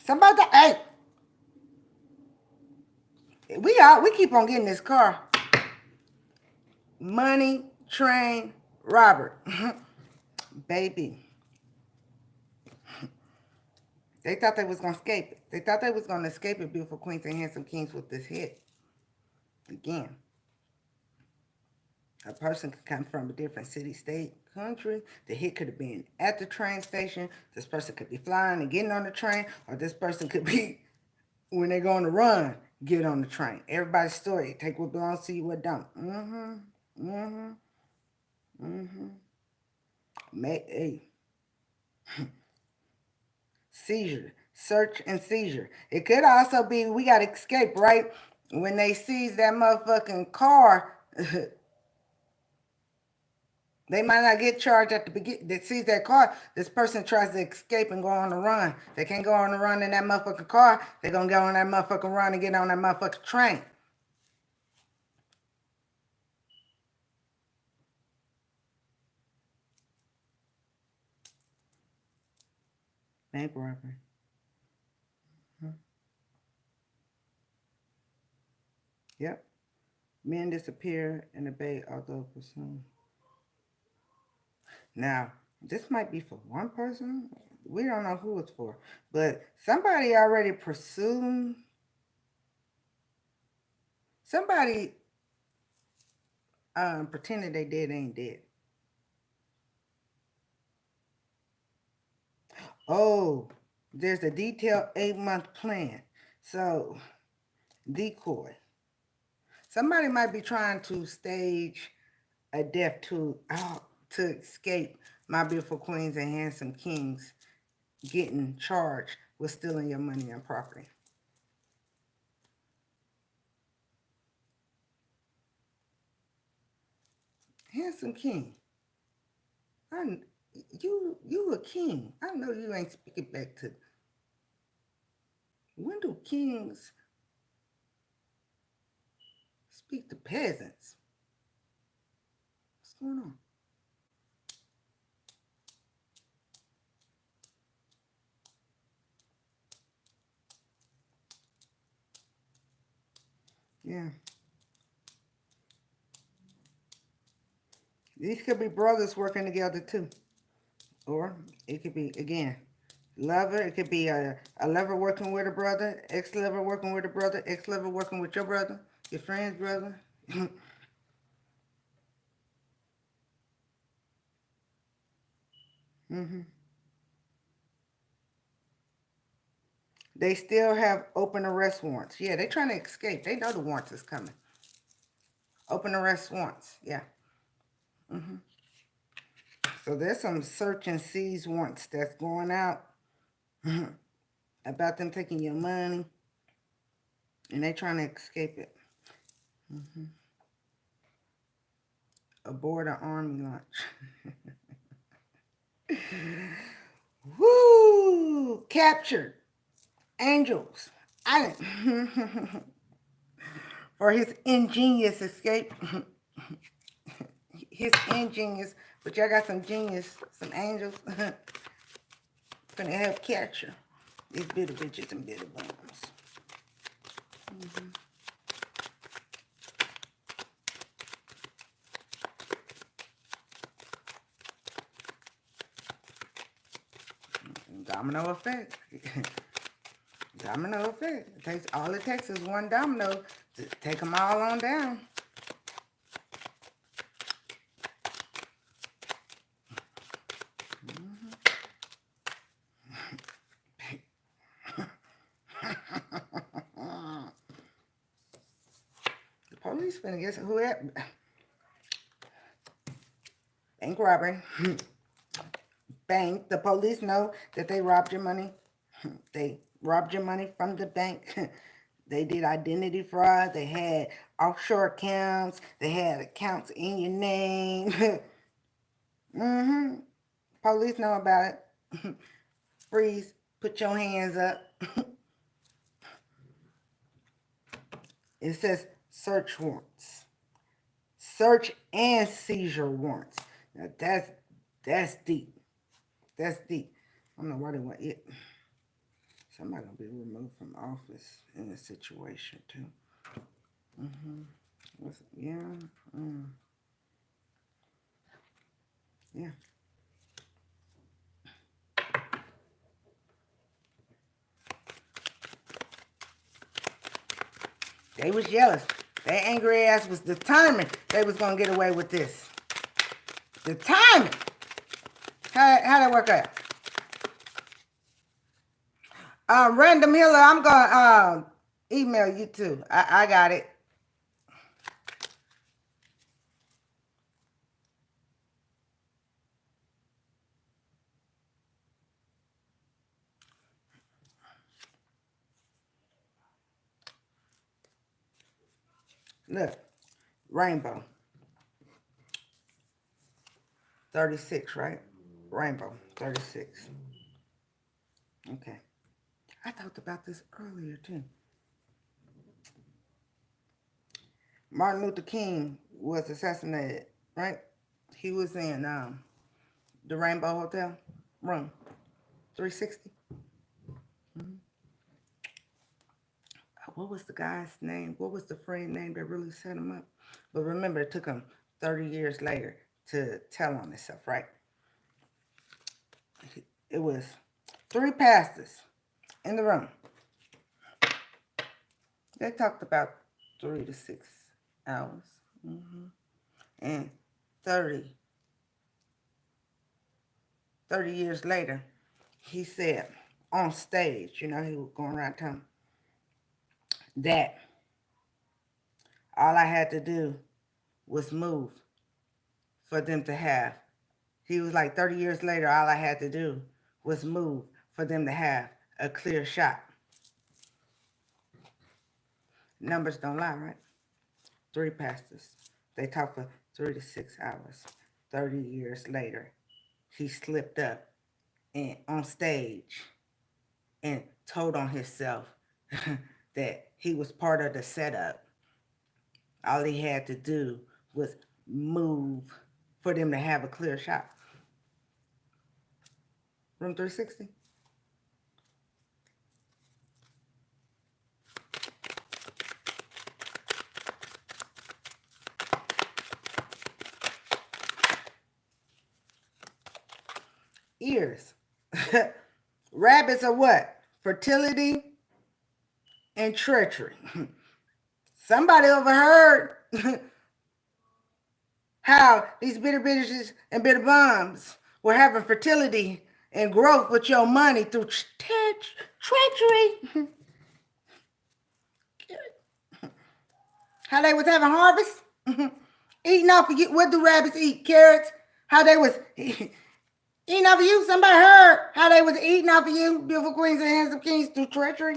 Somebody, hey, we keep on getting this car. Money train Robert, baby. They thought they was gonna escape it. They thought they was gonna escape it, beautiful queens and handsome kings, with this hit. Again, a person could come from a different city, state, country. The hit could have been at the train station. This person could be flying and getting on the train, or this person could be when they go on the run, get on the train. Everybody's story. Take what belongs to you, what don't. Mm-hmm. Mm-hmm. Mm-hmm. Hey. Seizure. Search and seizure. It could also be we got to escape, right? When they seize that motherfucking car, they might not get charged at the beginning. They seize that car. This person tries to escape and go on the run. They can't go on the run in that motherfucking car. They're going to go on that motherfucking run and get on that motherfucking train. Bank robbery. Yep. Men disappear in the bay, although pursued. Now, this might be for one person. We don't know who it's for. But somebody already pursued. Somebody pretending they dead ain't dead. Oh, there's a detailed 8-month plan. So, decoy. Somebody might be trying to stage a death to escape my beautiful queens and handsome kings getting charged with stealing your money and property. Handsome king, I, you a king. I know you ain't speaking back to. When do kings speak to peasants? What's going on? Yeah. These could be brothers working together too. Or it could be, again, lover. It could be a lover working with a brother, ex-lover working with a brother, ex-lover working with your brother, your friend's brother. Mm-hmm. They still have open arrest warrants. Yeah, they're trying to escape. They know the warrants is coming. Open arrest warrants. Yeah. Mm-hmm. So there's some search and seize warrants that's going out about them taking your money, and they trying to escape it. Mm-hmm. Aboard an army launch. Woo! Captured. Angels. I didn't. For his ingenious escape. His ingenious. But y'all got some genius, some angels. Gonna help capture these bitter bitches and bitter bones. Mm-hmm. Domino effect. Domino effect. It takes is one domino to take them all on down. The police finna get who that bank robbery. Bank. The police know that they robbed your money. They robbed your money from the bank. They did identity fraud. They had offshore accounts. They had accounts in your name. Mm-hmm. Police know about it. Freeze. Put your hands up. It says search warrants. Search and seizure warrants. Now that's deep. That's deep. I don't know why they want it. Somebody gonna be removed from office in this situation too. Mm-hmm. Yeah. Yeah. They was jealous. Their angry ass was determined they was gonna get away with this. Determined. How that work out? Random Healer, I'm gonna email you too. I got it. Look, rainbow. 36, right? Rainbow, 36. Okay. I talked about this earlier too. Martin Luther King was assassinated, right? He was in the Rainbow Hotel room, 360. Mm-hmm. What was the guy's name? What was the friend name that really set him up? But remember, it took him 30 years later to tell on himself, right? It was 3 pastors in the room. They talked about 3 to 6 hours. Mm-hmm. And 30 years later, he said on stage, he was going around telling that all I had to do was move for them to have. He was like, 30 years later, all I had to do was move for them to have a clear shot. Numbers don't lie, right? 3 pastors. They talked for 3 to 6 hours. 30 years later, he slipped up and on stage and told on himself that he was part of the setup. All he had to do was move for them to have a clear shot. Room 360. Ears. Rabbits are what? Fertility and treachery. Somebody overheard how these bitter bitches and bitter bums were having fertility and growth with your money through treachery. How they was having harvest, eating off of you. What do rabbits eat? Carrots. How they was eating off of you. Somebody heard how they was eating off of you, beautiful queens and handsome kings, through treachery.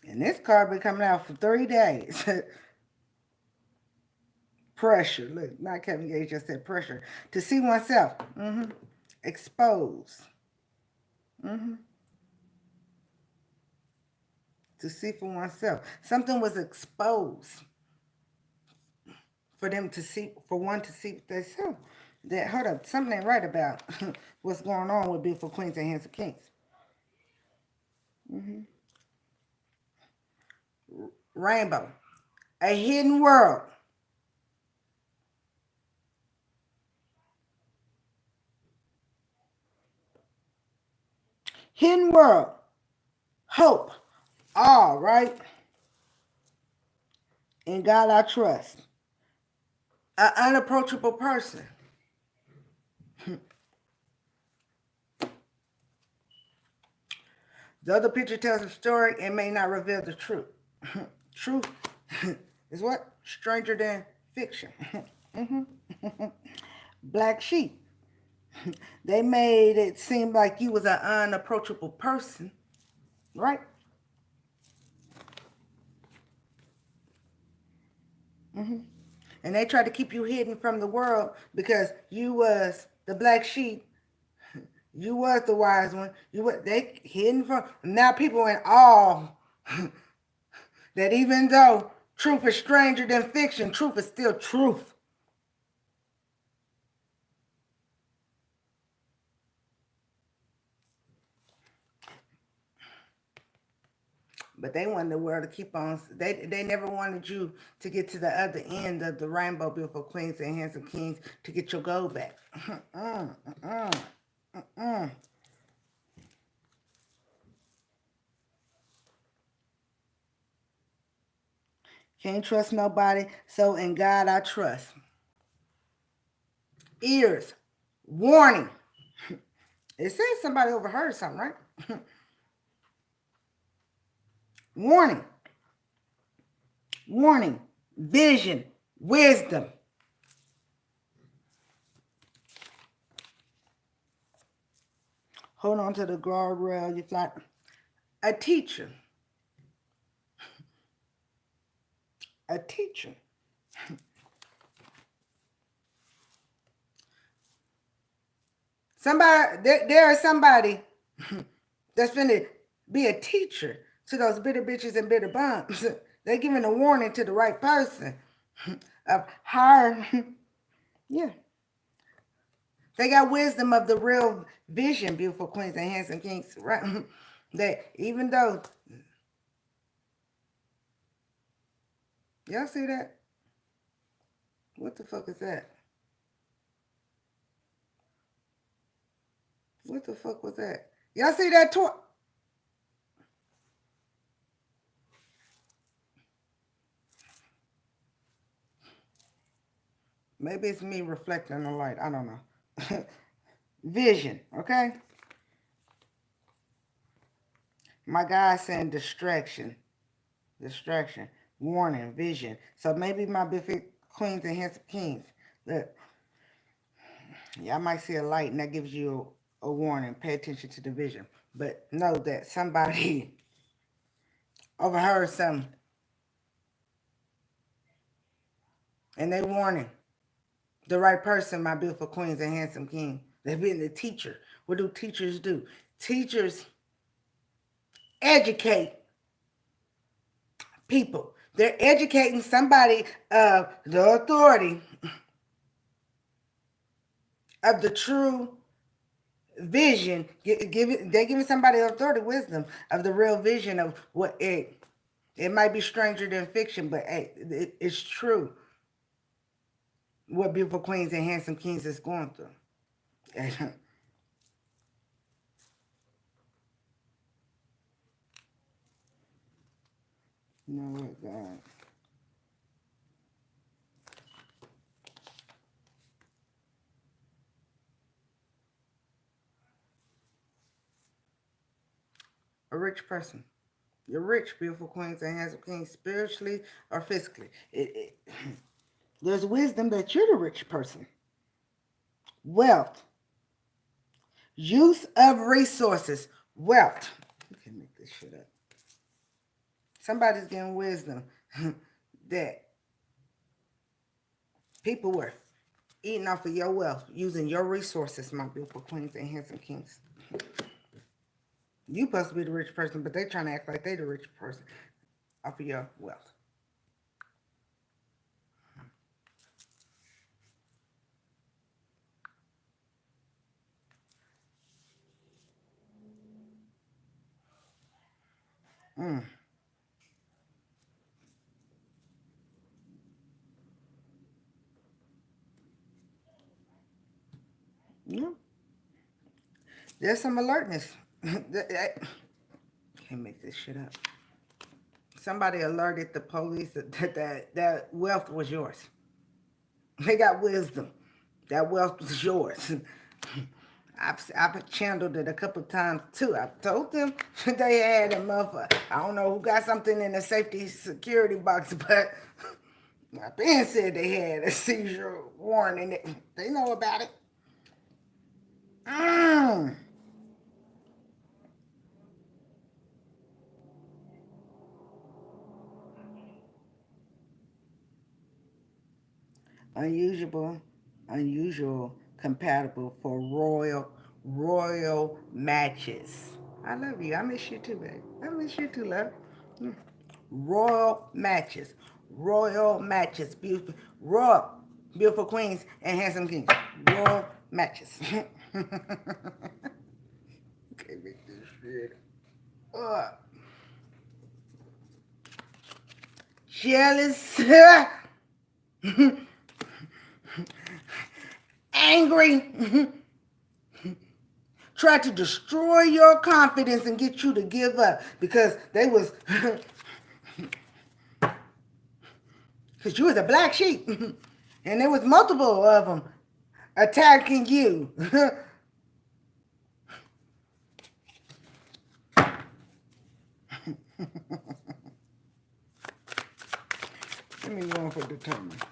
And this card been coming out for 3 days. Pressure. Look, not Kevin Gates just said pressure. To see oneself. Expose. To see for oneself. Something was exposed for them to see, for one to see themselves. That, hold up, something ain't right about what's going on with beautiful queens and handsome kings. Rainbow. A hidden world. Hidden world. Hope. All right. In God I trust. An unapproachable person. The other picture tells a story and may not reveal the truth. Truth is what? Stranger than fiction. Black sheep. They made it seem like you was an unapproachable person, right? And they tried to keep you hidden from the world because you was the black sheep. You was the wise one. You were, they hidden from. Now people in awe that even though truth is stranger than fiction, truth is still truth. But they wanted the world to keep on. They never wanted you to get to the other end of the rainbow, beautiful queens and handsome kings, to get your gold back. Can't trust nobody, so in God I trust. Ears. Warning. It says somebody overheard something, right? Warning. Warning. Vision. Wisdom. Hold on to the guardrail. You fly. A teacher. A teacher. There is somebody that's finna be a teacher to those bitter bitches and bitter bums. They're giving a warning to the right person of her. Yeah. They got wisdom of the real vision, beautiful queens and handsome kings. Right? That even though, y'all see that? What the fuck is that? What the fuck was that? Y'all see that toy? Maybe it's me reflecting the light. I don't know. Vision, okay? My guy saying distraction. Distraction. Warning, vision. So maybe my big queens and handsome kings. Look, y'all might see a light and that gives you a warning. Pay attention to the vision. But know that somebody overheard something. And they warning the right person, my beautiful queens and handsome king. They've been the teacher. What do teachers do? Teachers educate people They're educating somebody of the authority of the true vision. They're giving somebody authority, wisdom of the real vision of what it might be stranger than fiction, but hey, it's true what beautiful queens and handsome kings is going through. You know what, God? A rich person. You're rich, beautiful queens and handsome kings, spiritually or physically. There's wisdom that you're the rich person. Wealth. Use of resources. Wealth. You can make this shit up. Somebody's getting wisdom that people were eating off of your wealth, using your resources, my beautiful queens and handsome kings. You supposed to be the rich person, but they trying to act like they the rich person off of your wealth. Mm. Yeah. There's some alertness. Can't make this shit up. Somebody alerted the police that wealth was yours. They got wisdom. That wealth was yours. I've channeled it a couple of times too. I've told them they had a motherfucker. I don't know who got something in the safety security box, but my parents said they had a seizure warning. They know about it. Mm. Unusual, unusual, compatible for royal matches. I love you. I miss you too, babe. I miss you too, love. Mm. Royal matches, beautiful, royal, beautiful queens and handsome kings. Royal matches. Okay, make this shit up. Jealous, angry, tried to destroy your confidence and get you to give up because they was because you was a black sheep and there was multiple of them attacking you. Let me go on for determined.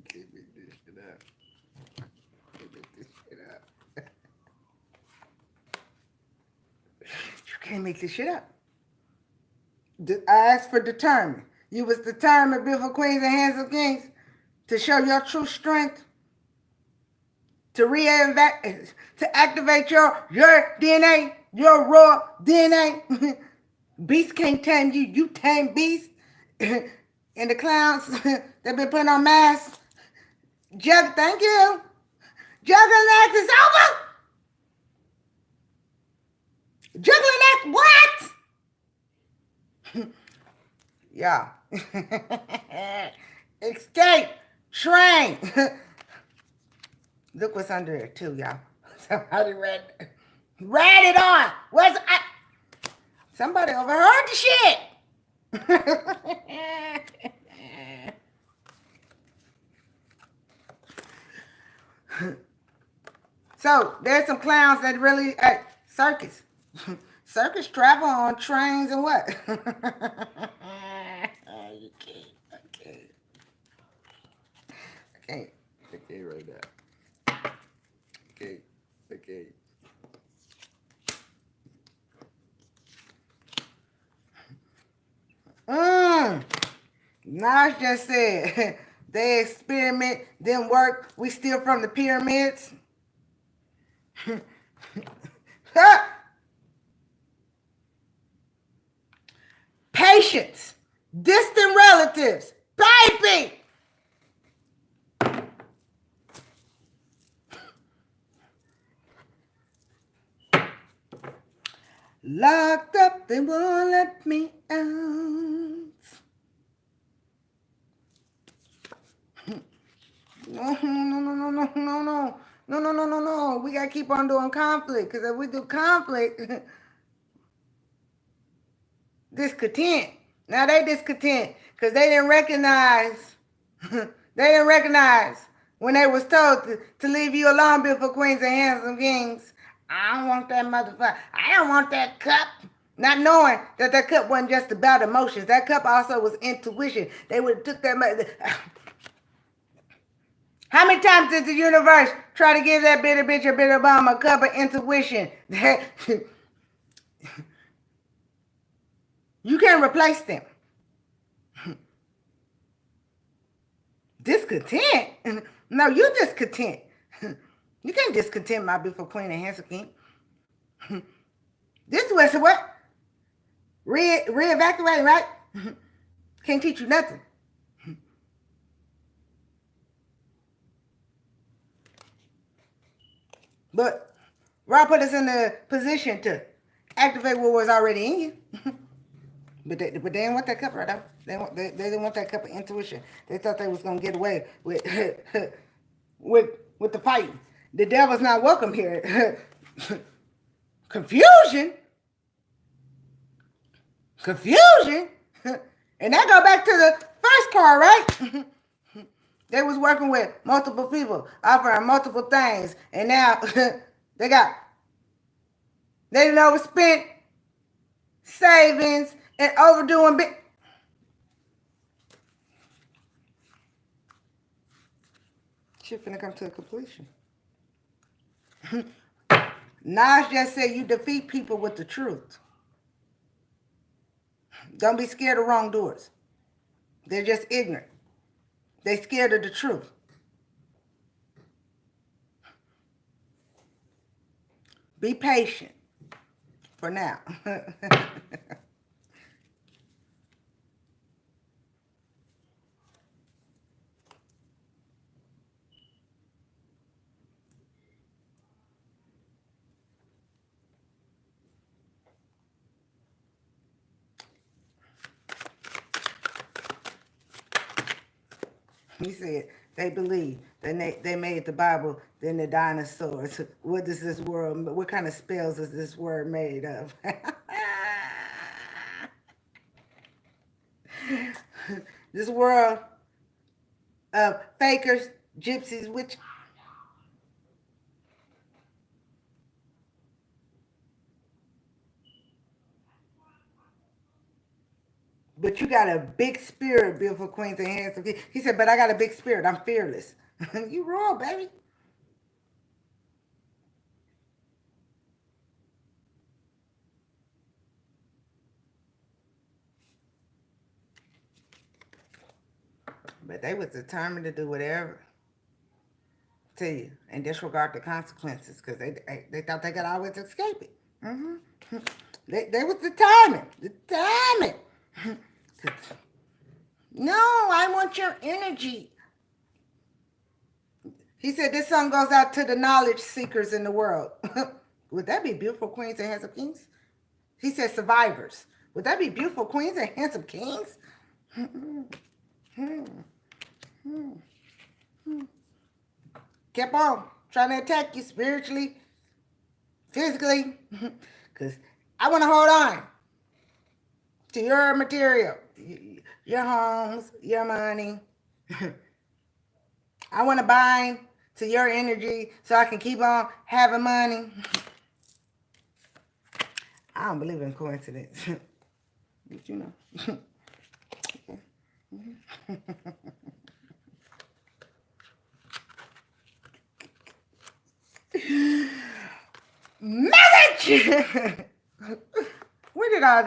Can't make this shit up. Can't make this shit up. You can't make this shit up. I asked for determined. You was determined, beautiful queens and handsome kings, to show your true strength, to to activate your DNA, your raw DNA. Beast can't tame you. You tame beast. And the clowns that been putting on masks. Thank you. Juggling act is over. Juggling act what? Yeah. Escape. Train. Look what's under it too, y'all. Somebody read it on. Somebody overheard the shit. So there's some clowns that really circus. Circus travel on trains and what? You can't. I can't right now. Okay. Nas just said they experiment, didn't work. We steal from the pyramids. Patience, distant relatives, baby. Locked up, they won't let me out. No, no, no, no, no, no, no. No, no, no, no, no. We gotta keep on doing conflict. Because if we do conflict, discontent. Now they discontent. Because they didn't recognize. They didn't recognize when they was told to leave you alone, beautiful queens and handsome kings. I don't want that motherfucker. I don't want that cup. Not knowing that that cup wasn't just about emotions. That cup also was intuition. They would have took that. How many times did the universe try to give that bitter bitch or bitter bomb a cup of intuition? You can't replace them. Discontent? No, you discontent. You can't discontent my beautiful queen and handsome king. This was what? Re-evacuating, right? Can't teach you nothing. But Ra put us in the position to activate what was already in you. But they didn't want that cup right now. They didn't want that cup of intuition. They thought they was gonna get away with with the fight. The devil's not welcome here. Confusion. And that go back to the first card, right? They was working with multiple people, offering multiple things, and now they didn't overspend savings and overdoing big. Shit finna come to a completion. Nas just said you defeat people with the truth. Don't be scared of wrongdoers. They're just ignorant. They scared of the truth. Be patient for now. He said they believe. Then they made the Bible, then the dinosaurs. What does this world, what kind of spells is this word made of? This world of fakers, gypsies, witch. But you got a big spirit, beautiful queens and handsome. He said, but I got a big spirit. I'm fearless. You wrong, baby. But they was determined to do whatever to you and disregard the consequences because they thought they could always escape it. Mm-hmm. They was determined. No, I want your energy. He said this song goes out to the knowledge seekers in the world. Would that be beautiful queens and handsome kings? He said survivors. Would that be beautiful queens and handsome kings? Kept on trying to attack you spiritually, physically, because I want to hold on to your material, your homes, your money. I want to bind to your energy so I can keep on having money. I don't believe in coincidence. But you know. Message! Where did all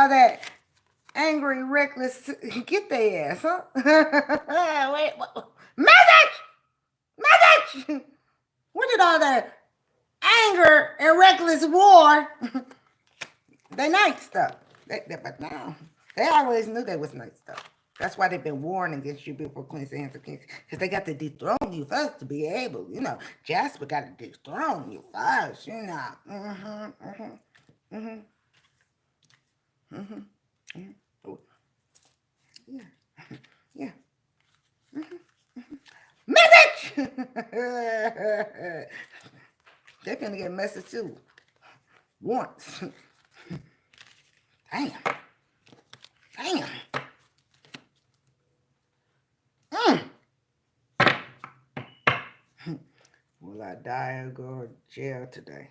that angry, reckless, get their ass, huh? Wait, message! Message! What did all that anger and reckless war? They night stuff. But now, they always knew they was night stuff. That's why they've been warned against you, beautiful queens and handsome kings, because they got to dethrone you first to be able, Jasper got to dethrone you first, Oh, yeah, yeah. Message! They're gonna get a message too. Once. Damn. Damn. Will I die or go to jail today?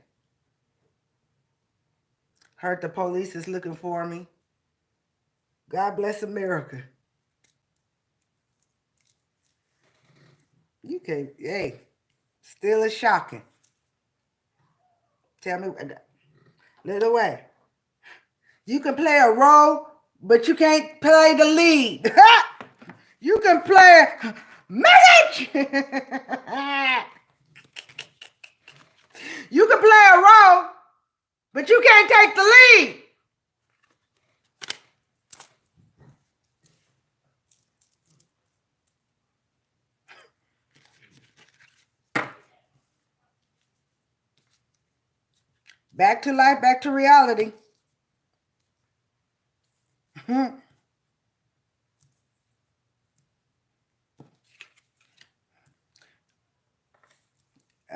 Heard the police is looking for me. God bless America. You can, hey, still is shocking. Tell me, little way. You can play a role, but you can't play the lead. You can play message. You can play a role, but you can't take the lead. Back to life, back to reality.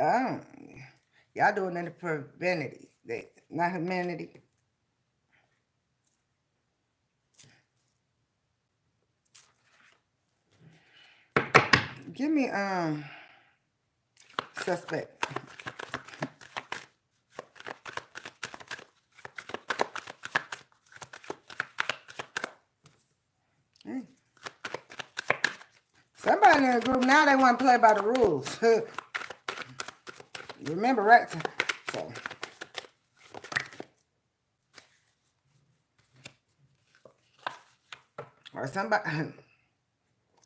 Oh, y'all doing it for vanity, not humanity. Give me suspect. Somebody in the group now, they want to play by the rules. Remember, right? So. Or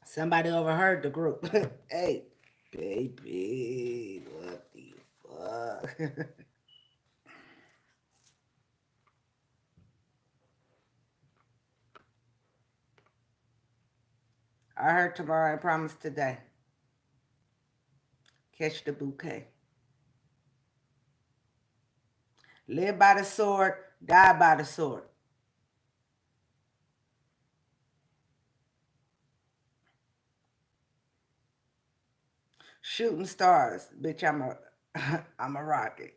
somebody overheard the group. Hey, baby, what the fuck? I heard tomorrow, I promise today. Catch the bouquet. Live by the sword, die by the sword. Shooting stars, bitch, I'm a rocket.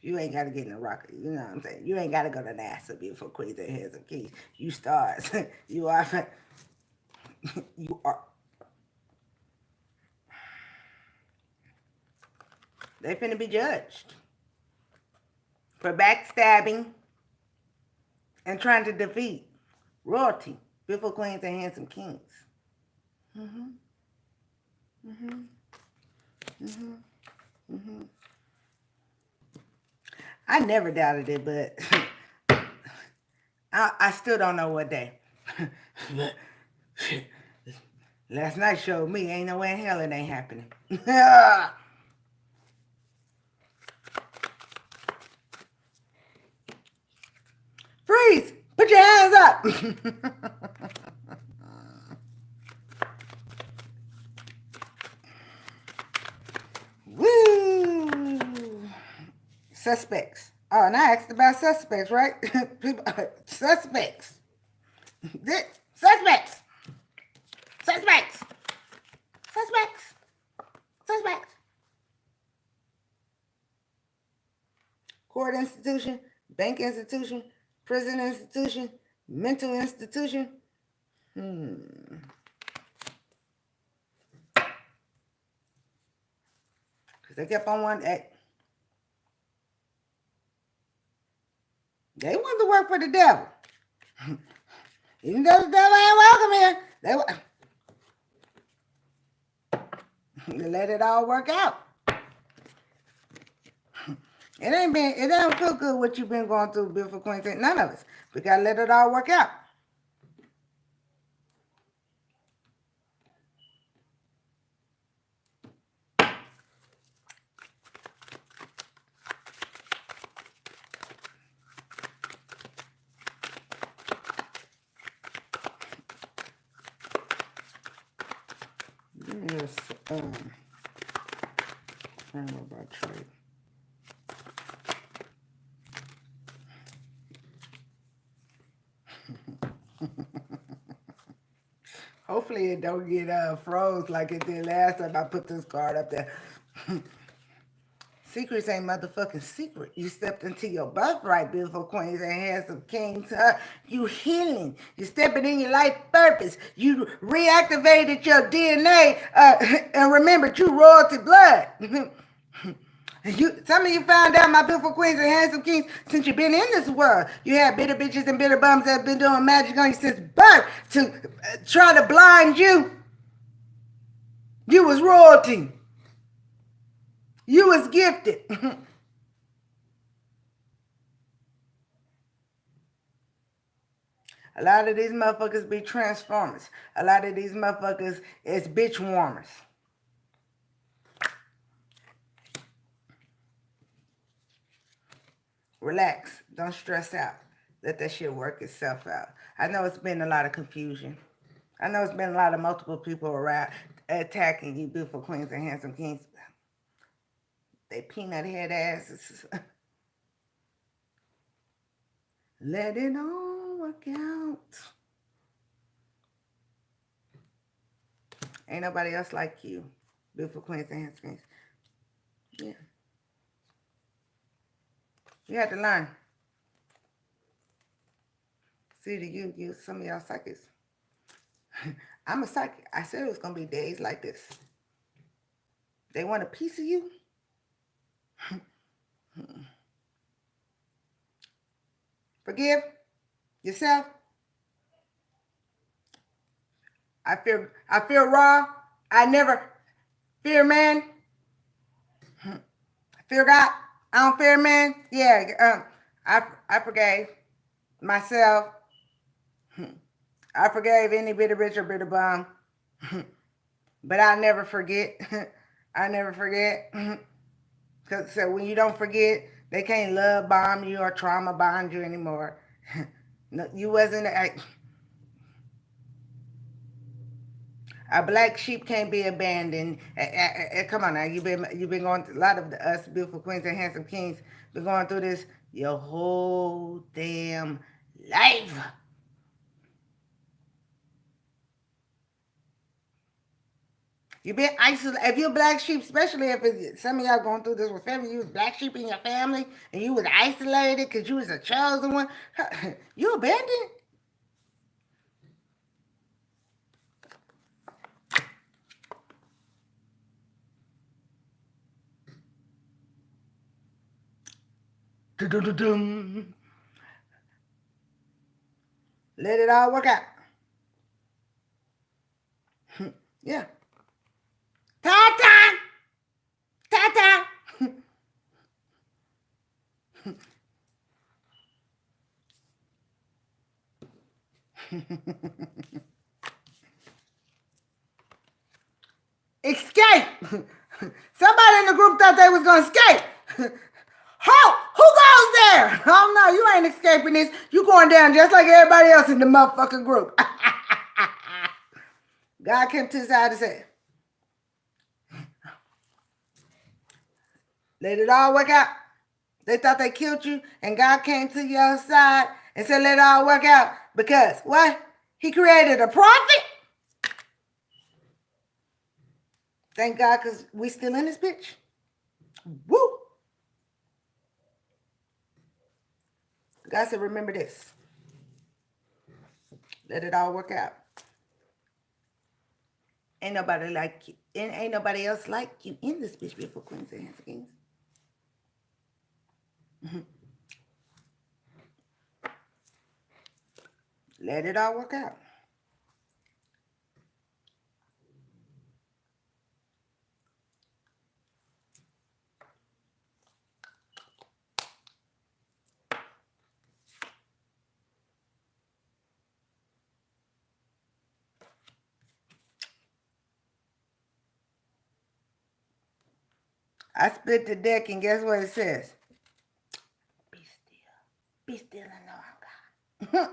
You ain't gotta get in a rocket, you know what I'm saying? You ain't gotta go to NASA, beautiful queens and handsome kings. You stars. You are. You are. They finna be judged for backstabbing and trying to defeat royalty, beautiful queens and handsome kings. I never doubted it, but I still don't know what day. Last night showed me ain't no way in hell it ain't happening. Freeze! Put your hands up! Woo! Suspects. Oh, and I asked about suspects, right? Suspects. Suspects. Suspects. Suspects. Suspects. Court institution, bank institution, prison institution, mental institution. Because they kept on wanting. They wanted to work for the devil. Even though the devil ain't welcome here, they let it all work out. It don't feel good what you've been going through, beautiful queens. None of us. We gotta let it all work out. Yes, I don't know about trade. Hopefully it don't get froze like it did last time I put this card up there. Secrets ain't motherfucking secret. You stepped into your birthright, beautiful queens and handsome kings. You healing. You stepping in your life purpose. You reactivated your DNA and remembered you royalty blood. Some of you found out, my beautiful queens and handsome kings, since you've been in this world. You had bitter bitches and bitter bums that have been doing magic on you since birth to try to blind you. You was royalty. You was gifted. A lot of these motherfuckers be transformers. A lot of these motherfuckers is bitch warmers. Relax. Don't stress out. Let that shit work itself out. I know it's been a lot of confusion. I know it's been a lot of multiple people around attacking you beautiful queens and handsome kings. They peanut head asses. Let it all work out. Ain't nobody else like you, beautiful queens and handsome kings. Yeah. You had to learn. See, to you, some of y'all psychics. I'm a psychic. I said it was going to be days like this. They want a piece of you. Forgive yourself. I feel raw. I never fear man. Fear God. I don't fear man. Yeah, I forgave myself. I forgave any bitter bitch or bitter bum. But I never forget. I never forget. Because so when you don't forget, they can't love bomb you or trauma bond you anymore. No, you wasn't a black sheep can't be abandoned. Come on now, you've been going through, a lot of us beautiful queens and handsome kings been going through this your whole damn life. You've been isolated. If you're black sheep, especially if some of y'all going through this with family, you was black sheep in your family and you was isolated because you was a chosen one. You abandoned. Let it all work out. Yeah. Ta-ta! Ta-ta! Escape! Somebody in the group thought they was going to escape. Who goes there? Oh no, you ain't escaping this. You going down just like everybody else in the motherfucking group. God came to his side and said, let it all work out. They thought they killed you, and God came to your side and said, let it all work out. Because what? He created a prophet? Thank God, because we still in this bitch. Woo! God said, remember this. Let it all work out. Ain't nobody like you. And ain't nobody else like you in this bitch, beautiful queens and handsome kings. Let it all work out. I split the deck, and guess what it says? Be still. Be still and know I'm God.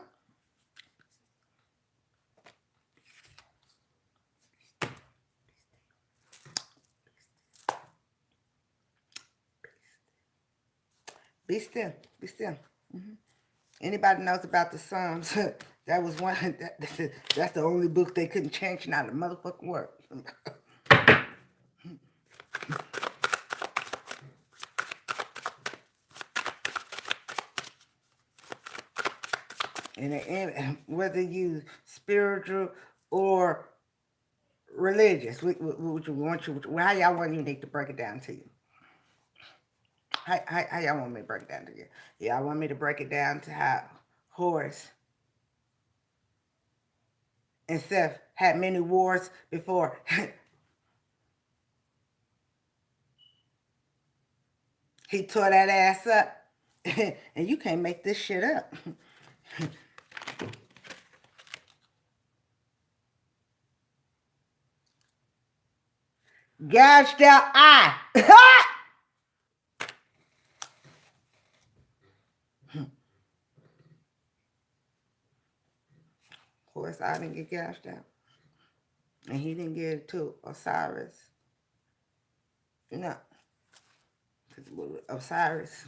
Be still. Be still. Anybody knows about the Psalms? That was one. That's the only book they couldn't change out of the motherfucking word. And whether you spiritual or religious, how y'all want you to break it down to you? How y'all want me to break it down to you? Y'all want me to break it down to how Horus and Seth had many wars before he tore that ass up. And you can't make this shit up. Gouged out eye. Of course, I didn't get gouged out. And he didn't get it to Osiris. No. Osiris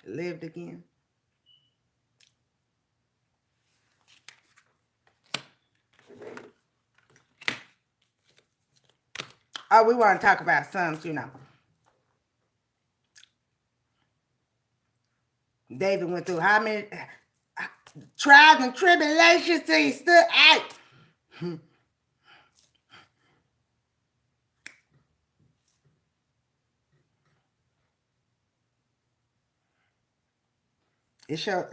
lived again. Oh, we want to talk about sons, David went through how many trials and tribulations till he stood out. It showed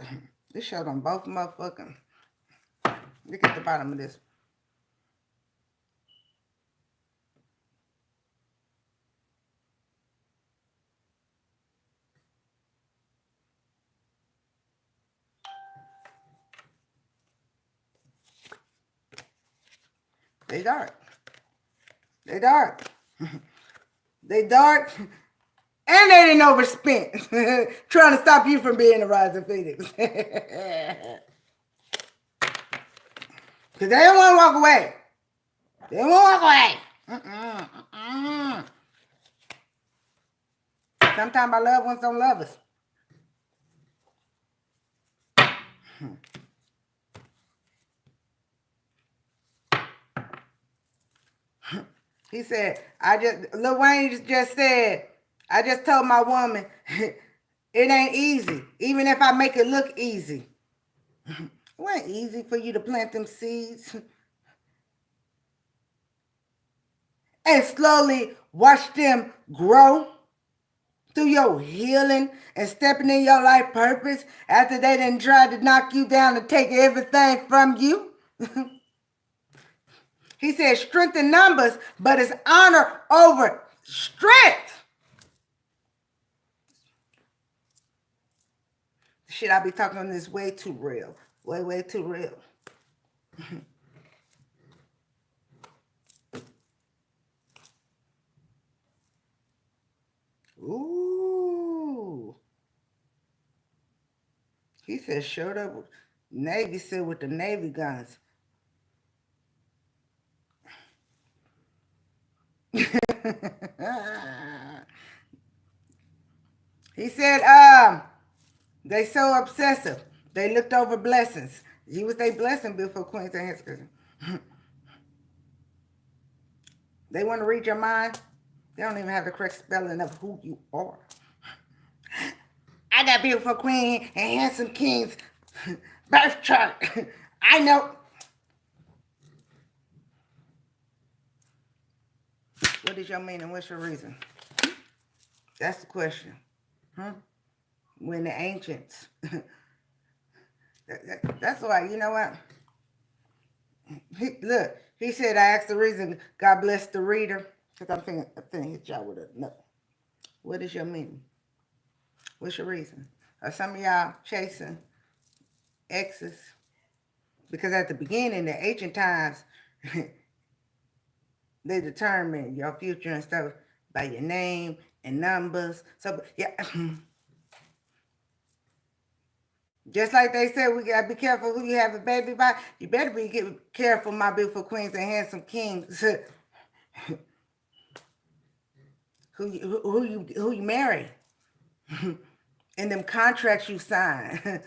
on both motherfucking. Look at the bottom of this. They dark. They dark. They dark. And they didn't overspend. Trying to stop you from being a rising phoenix. Because they don't want to walk away. They don't want to walk away. Sometimes our loved ones don't love us. He said, Lil Wayne just said, I just told my woman, it ain't easy, even if I make it look easy. It wasn't easy for you to plant them seeds and slowly watch them grow through your healing and stepping in your life purpose after they done tried to knock you down and take everything from you. He said strength in numbers, but it's honor over strength. Shit, I be talking on this way too real. Way too real. Ooh. He said showed up with Navy SEAL with the Navy guns. He said, they so obsessive. They looked over blessings. He was their blessing before Queen's and his. They want to read your mind. They don't even have the correct spelling of who you are. I got beautiful queen and handsome king's birth chart. I know. What is your meaning? What's your reason? That's the question. When the ancients. That's why, you know what? Look, he said, I asked the reason. God bless the reader. Because I'm finna hit y'all with a no. What is your meaning? What's your reason? Are some of y'all chasing exes? Because at the beginning, the ancient times, they determine your future and stuff by your name and numbers. So, yeah. Just like they said, we gotta be careful who you have a baby by. You better be careful, my beautiful queens and handsome kings, who you marry, and them contracts you sign.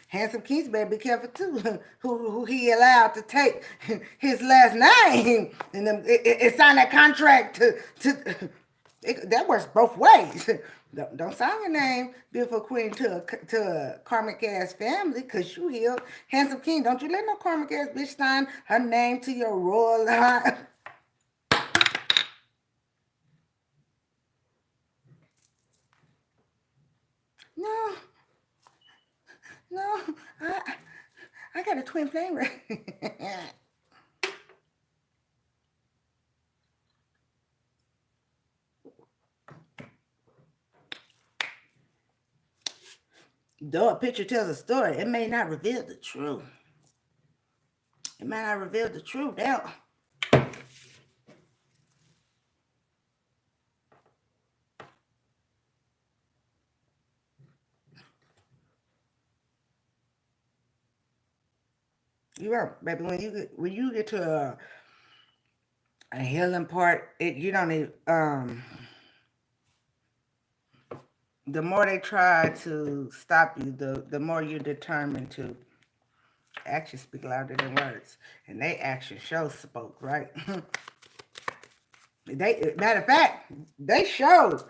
Handsome kings better be careful too. Who he allowed to take his last name and them it sign that contract to that works both ways. Don't sign your name, beautiful queen, to a karmic ass family, cause you healed. Handsome king, don't you let no karmic ass bitch sign her name to your royal line. No, no, I got a twin flame ring. Though a picture tells a story, it may not reveal the truth. It may not reveal the truth. Now, you're right, baby. When you get to a healing part, you don't need the more they try to stop you, the more you're determined to. Actions speak louder than words, and they action shows spoke, right? Matter of fact, they showed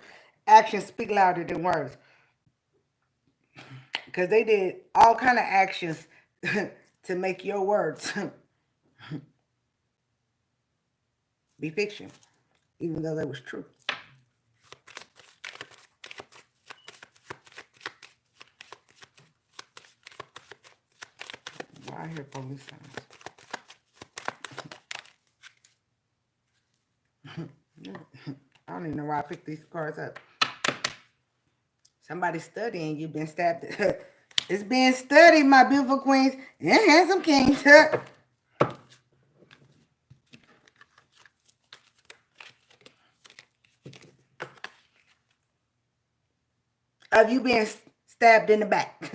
actions speak louder than words, because they did all kind of actions to make your words be fiction, even though that was true. Why I hear police sounds? I don't even know why I picked these cards up. Somebody's studying. You've been stabbed. It's being studied, my beautiful queens and handsome kings. Of you being stabbed in the back.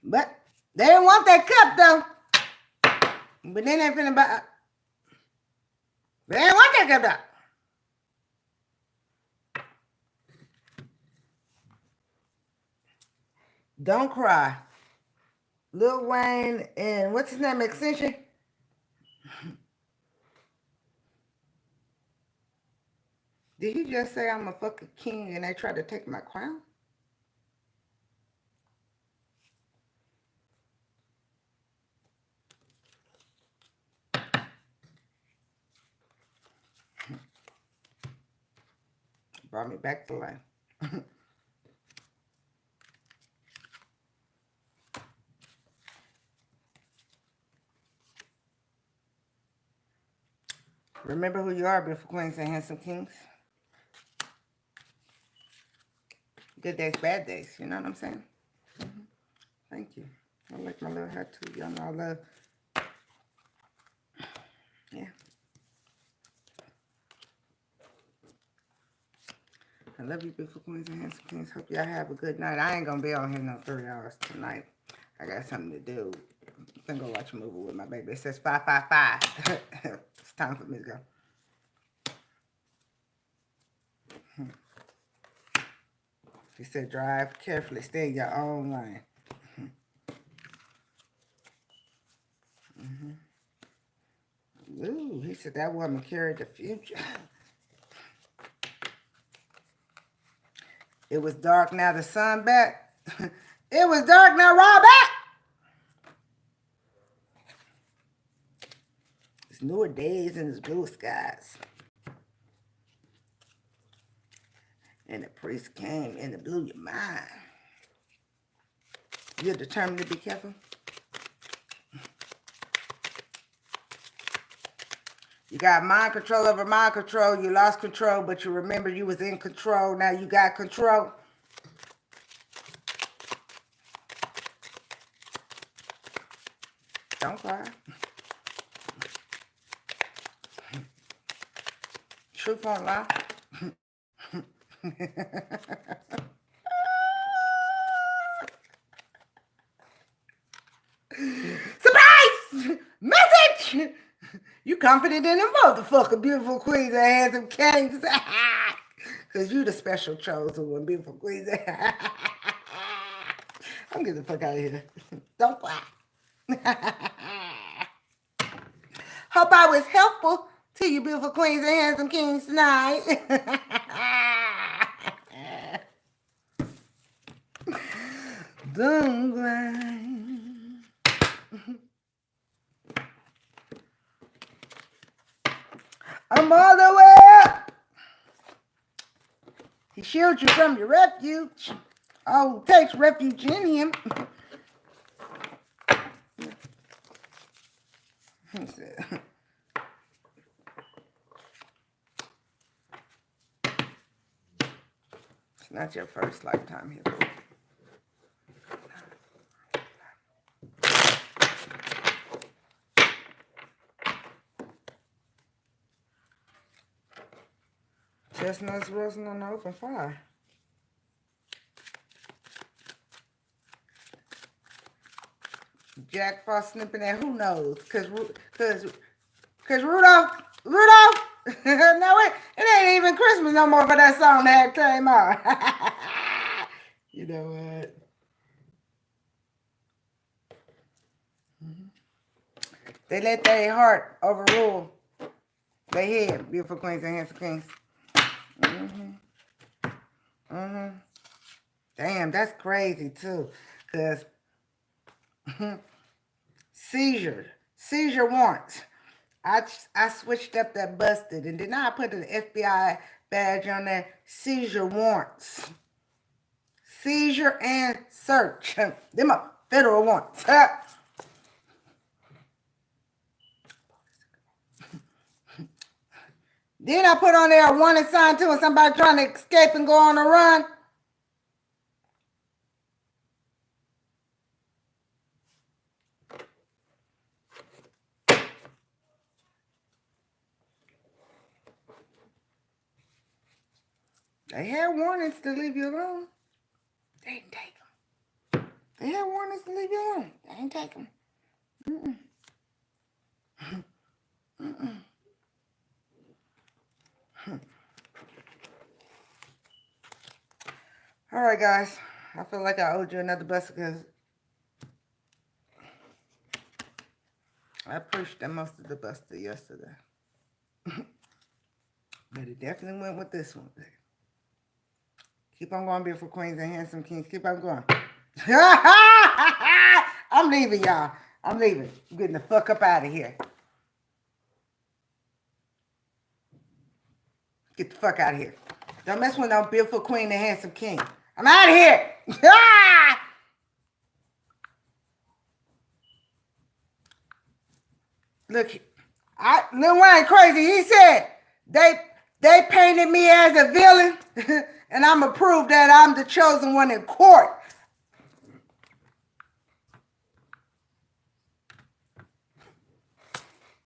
But they didn't want that cup though. But then they finna buy. They didn't want that cup though. Don't cry. Lil Wayne and what's his name? Extension. Did he just say I'm a fucking king and they tried to take my crown? Brought me back to life. Remember who you are, beautiful queens and handsome kings. Good days, bad days. You know what I'm saying? Mm-hmm. Thank you. I like my little hat too. Y'all know I love. Yeah. I love you, beautiful queens and handsome kings. Hope y'all have a good night. I ain't gonna be on here no 3 hours tonight. I got something to do. I'm gonna go watch a movie with my baby. It says 555. It's time for me to go. He said, drive carefully. Stay in your own lane. Ooh, he said that woman carried the future. It was dark, now the sun back. It was dark, now Rob back. It's newer days and it's blue skies. And the priest came and it blew your mind. You're determined to be careful? You got mind control over mind control. You lost control, but you remember you was in control. Now you got control. Don't cry. Truth won't lie. Surprise! Message! You confident in them motherfucker, beautiful queens and handsome kings. Because you the special chosen one, beautiful queens. I'm getting the fuck out of here. Don't cry. Hope I was helpful to you, beautiful queens and handsome kings tonight. Don't cry. I'm all the way up. He shields you from your refuge. Oh, takes refuge in him. It's not your first lifetime here, boo. Chestnuts roasting on the open fire. Jack Frost snipping at who knows? Cause Rudolph. No, it ain't even Christmas no more for that song that came out. You know what? They let their heart overrule their head, beautiful queens and handsome kings. Damn, that's crazy too. Cause seizure warrants. I switched up that busted, and then I put an FBI badge on there. Seizure warrants. Seizure and search. Them are federal warrants. Then I put on there a warning sign too, and somebody trying to escape and go on a run. They had warnings to leave you alone. They didn't take them. They had warnings to leave you alone. They didn't take them. All right, guys. I feel like I owed you another bus because I pushed that most of the buster yesterday. But it definitely went with this one. Keep on going, beautiful queens and handsome kings. Keep on going. I'm leaving, y'all. I'm leaving. I'm getting the fuck up out of here. Get the fuck out of here. Don't mess with no beautiful queen and handsome king. I'm out of here. Look, Lil Wayne crazy. He said they painted me as a villain, and I'm going to prove that I'm the chosen one in court.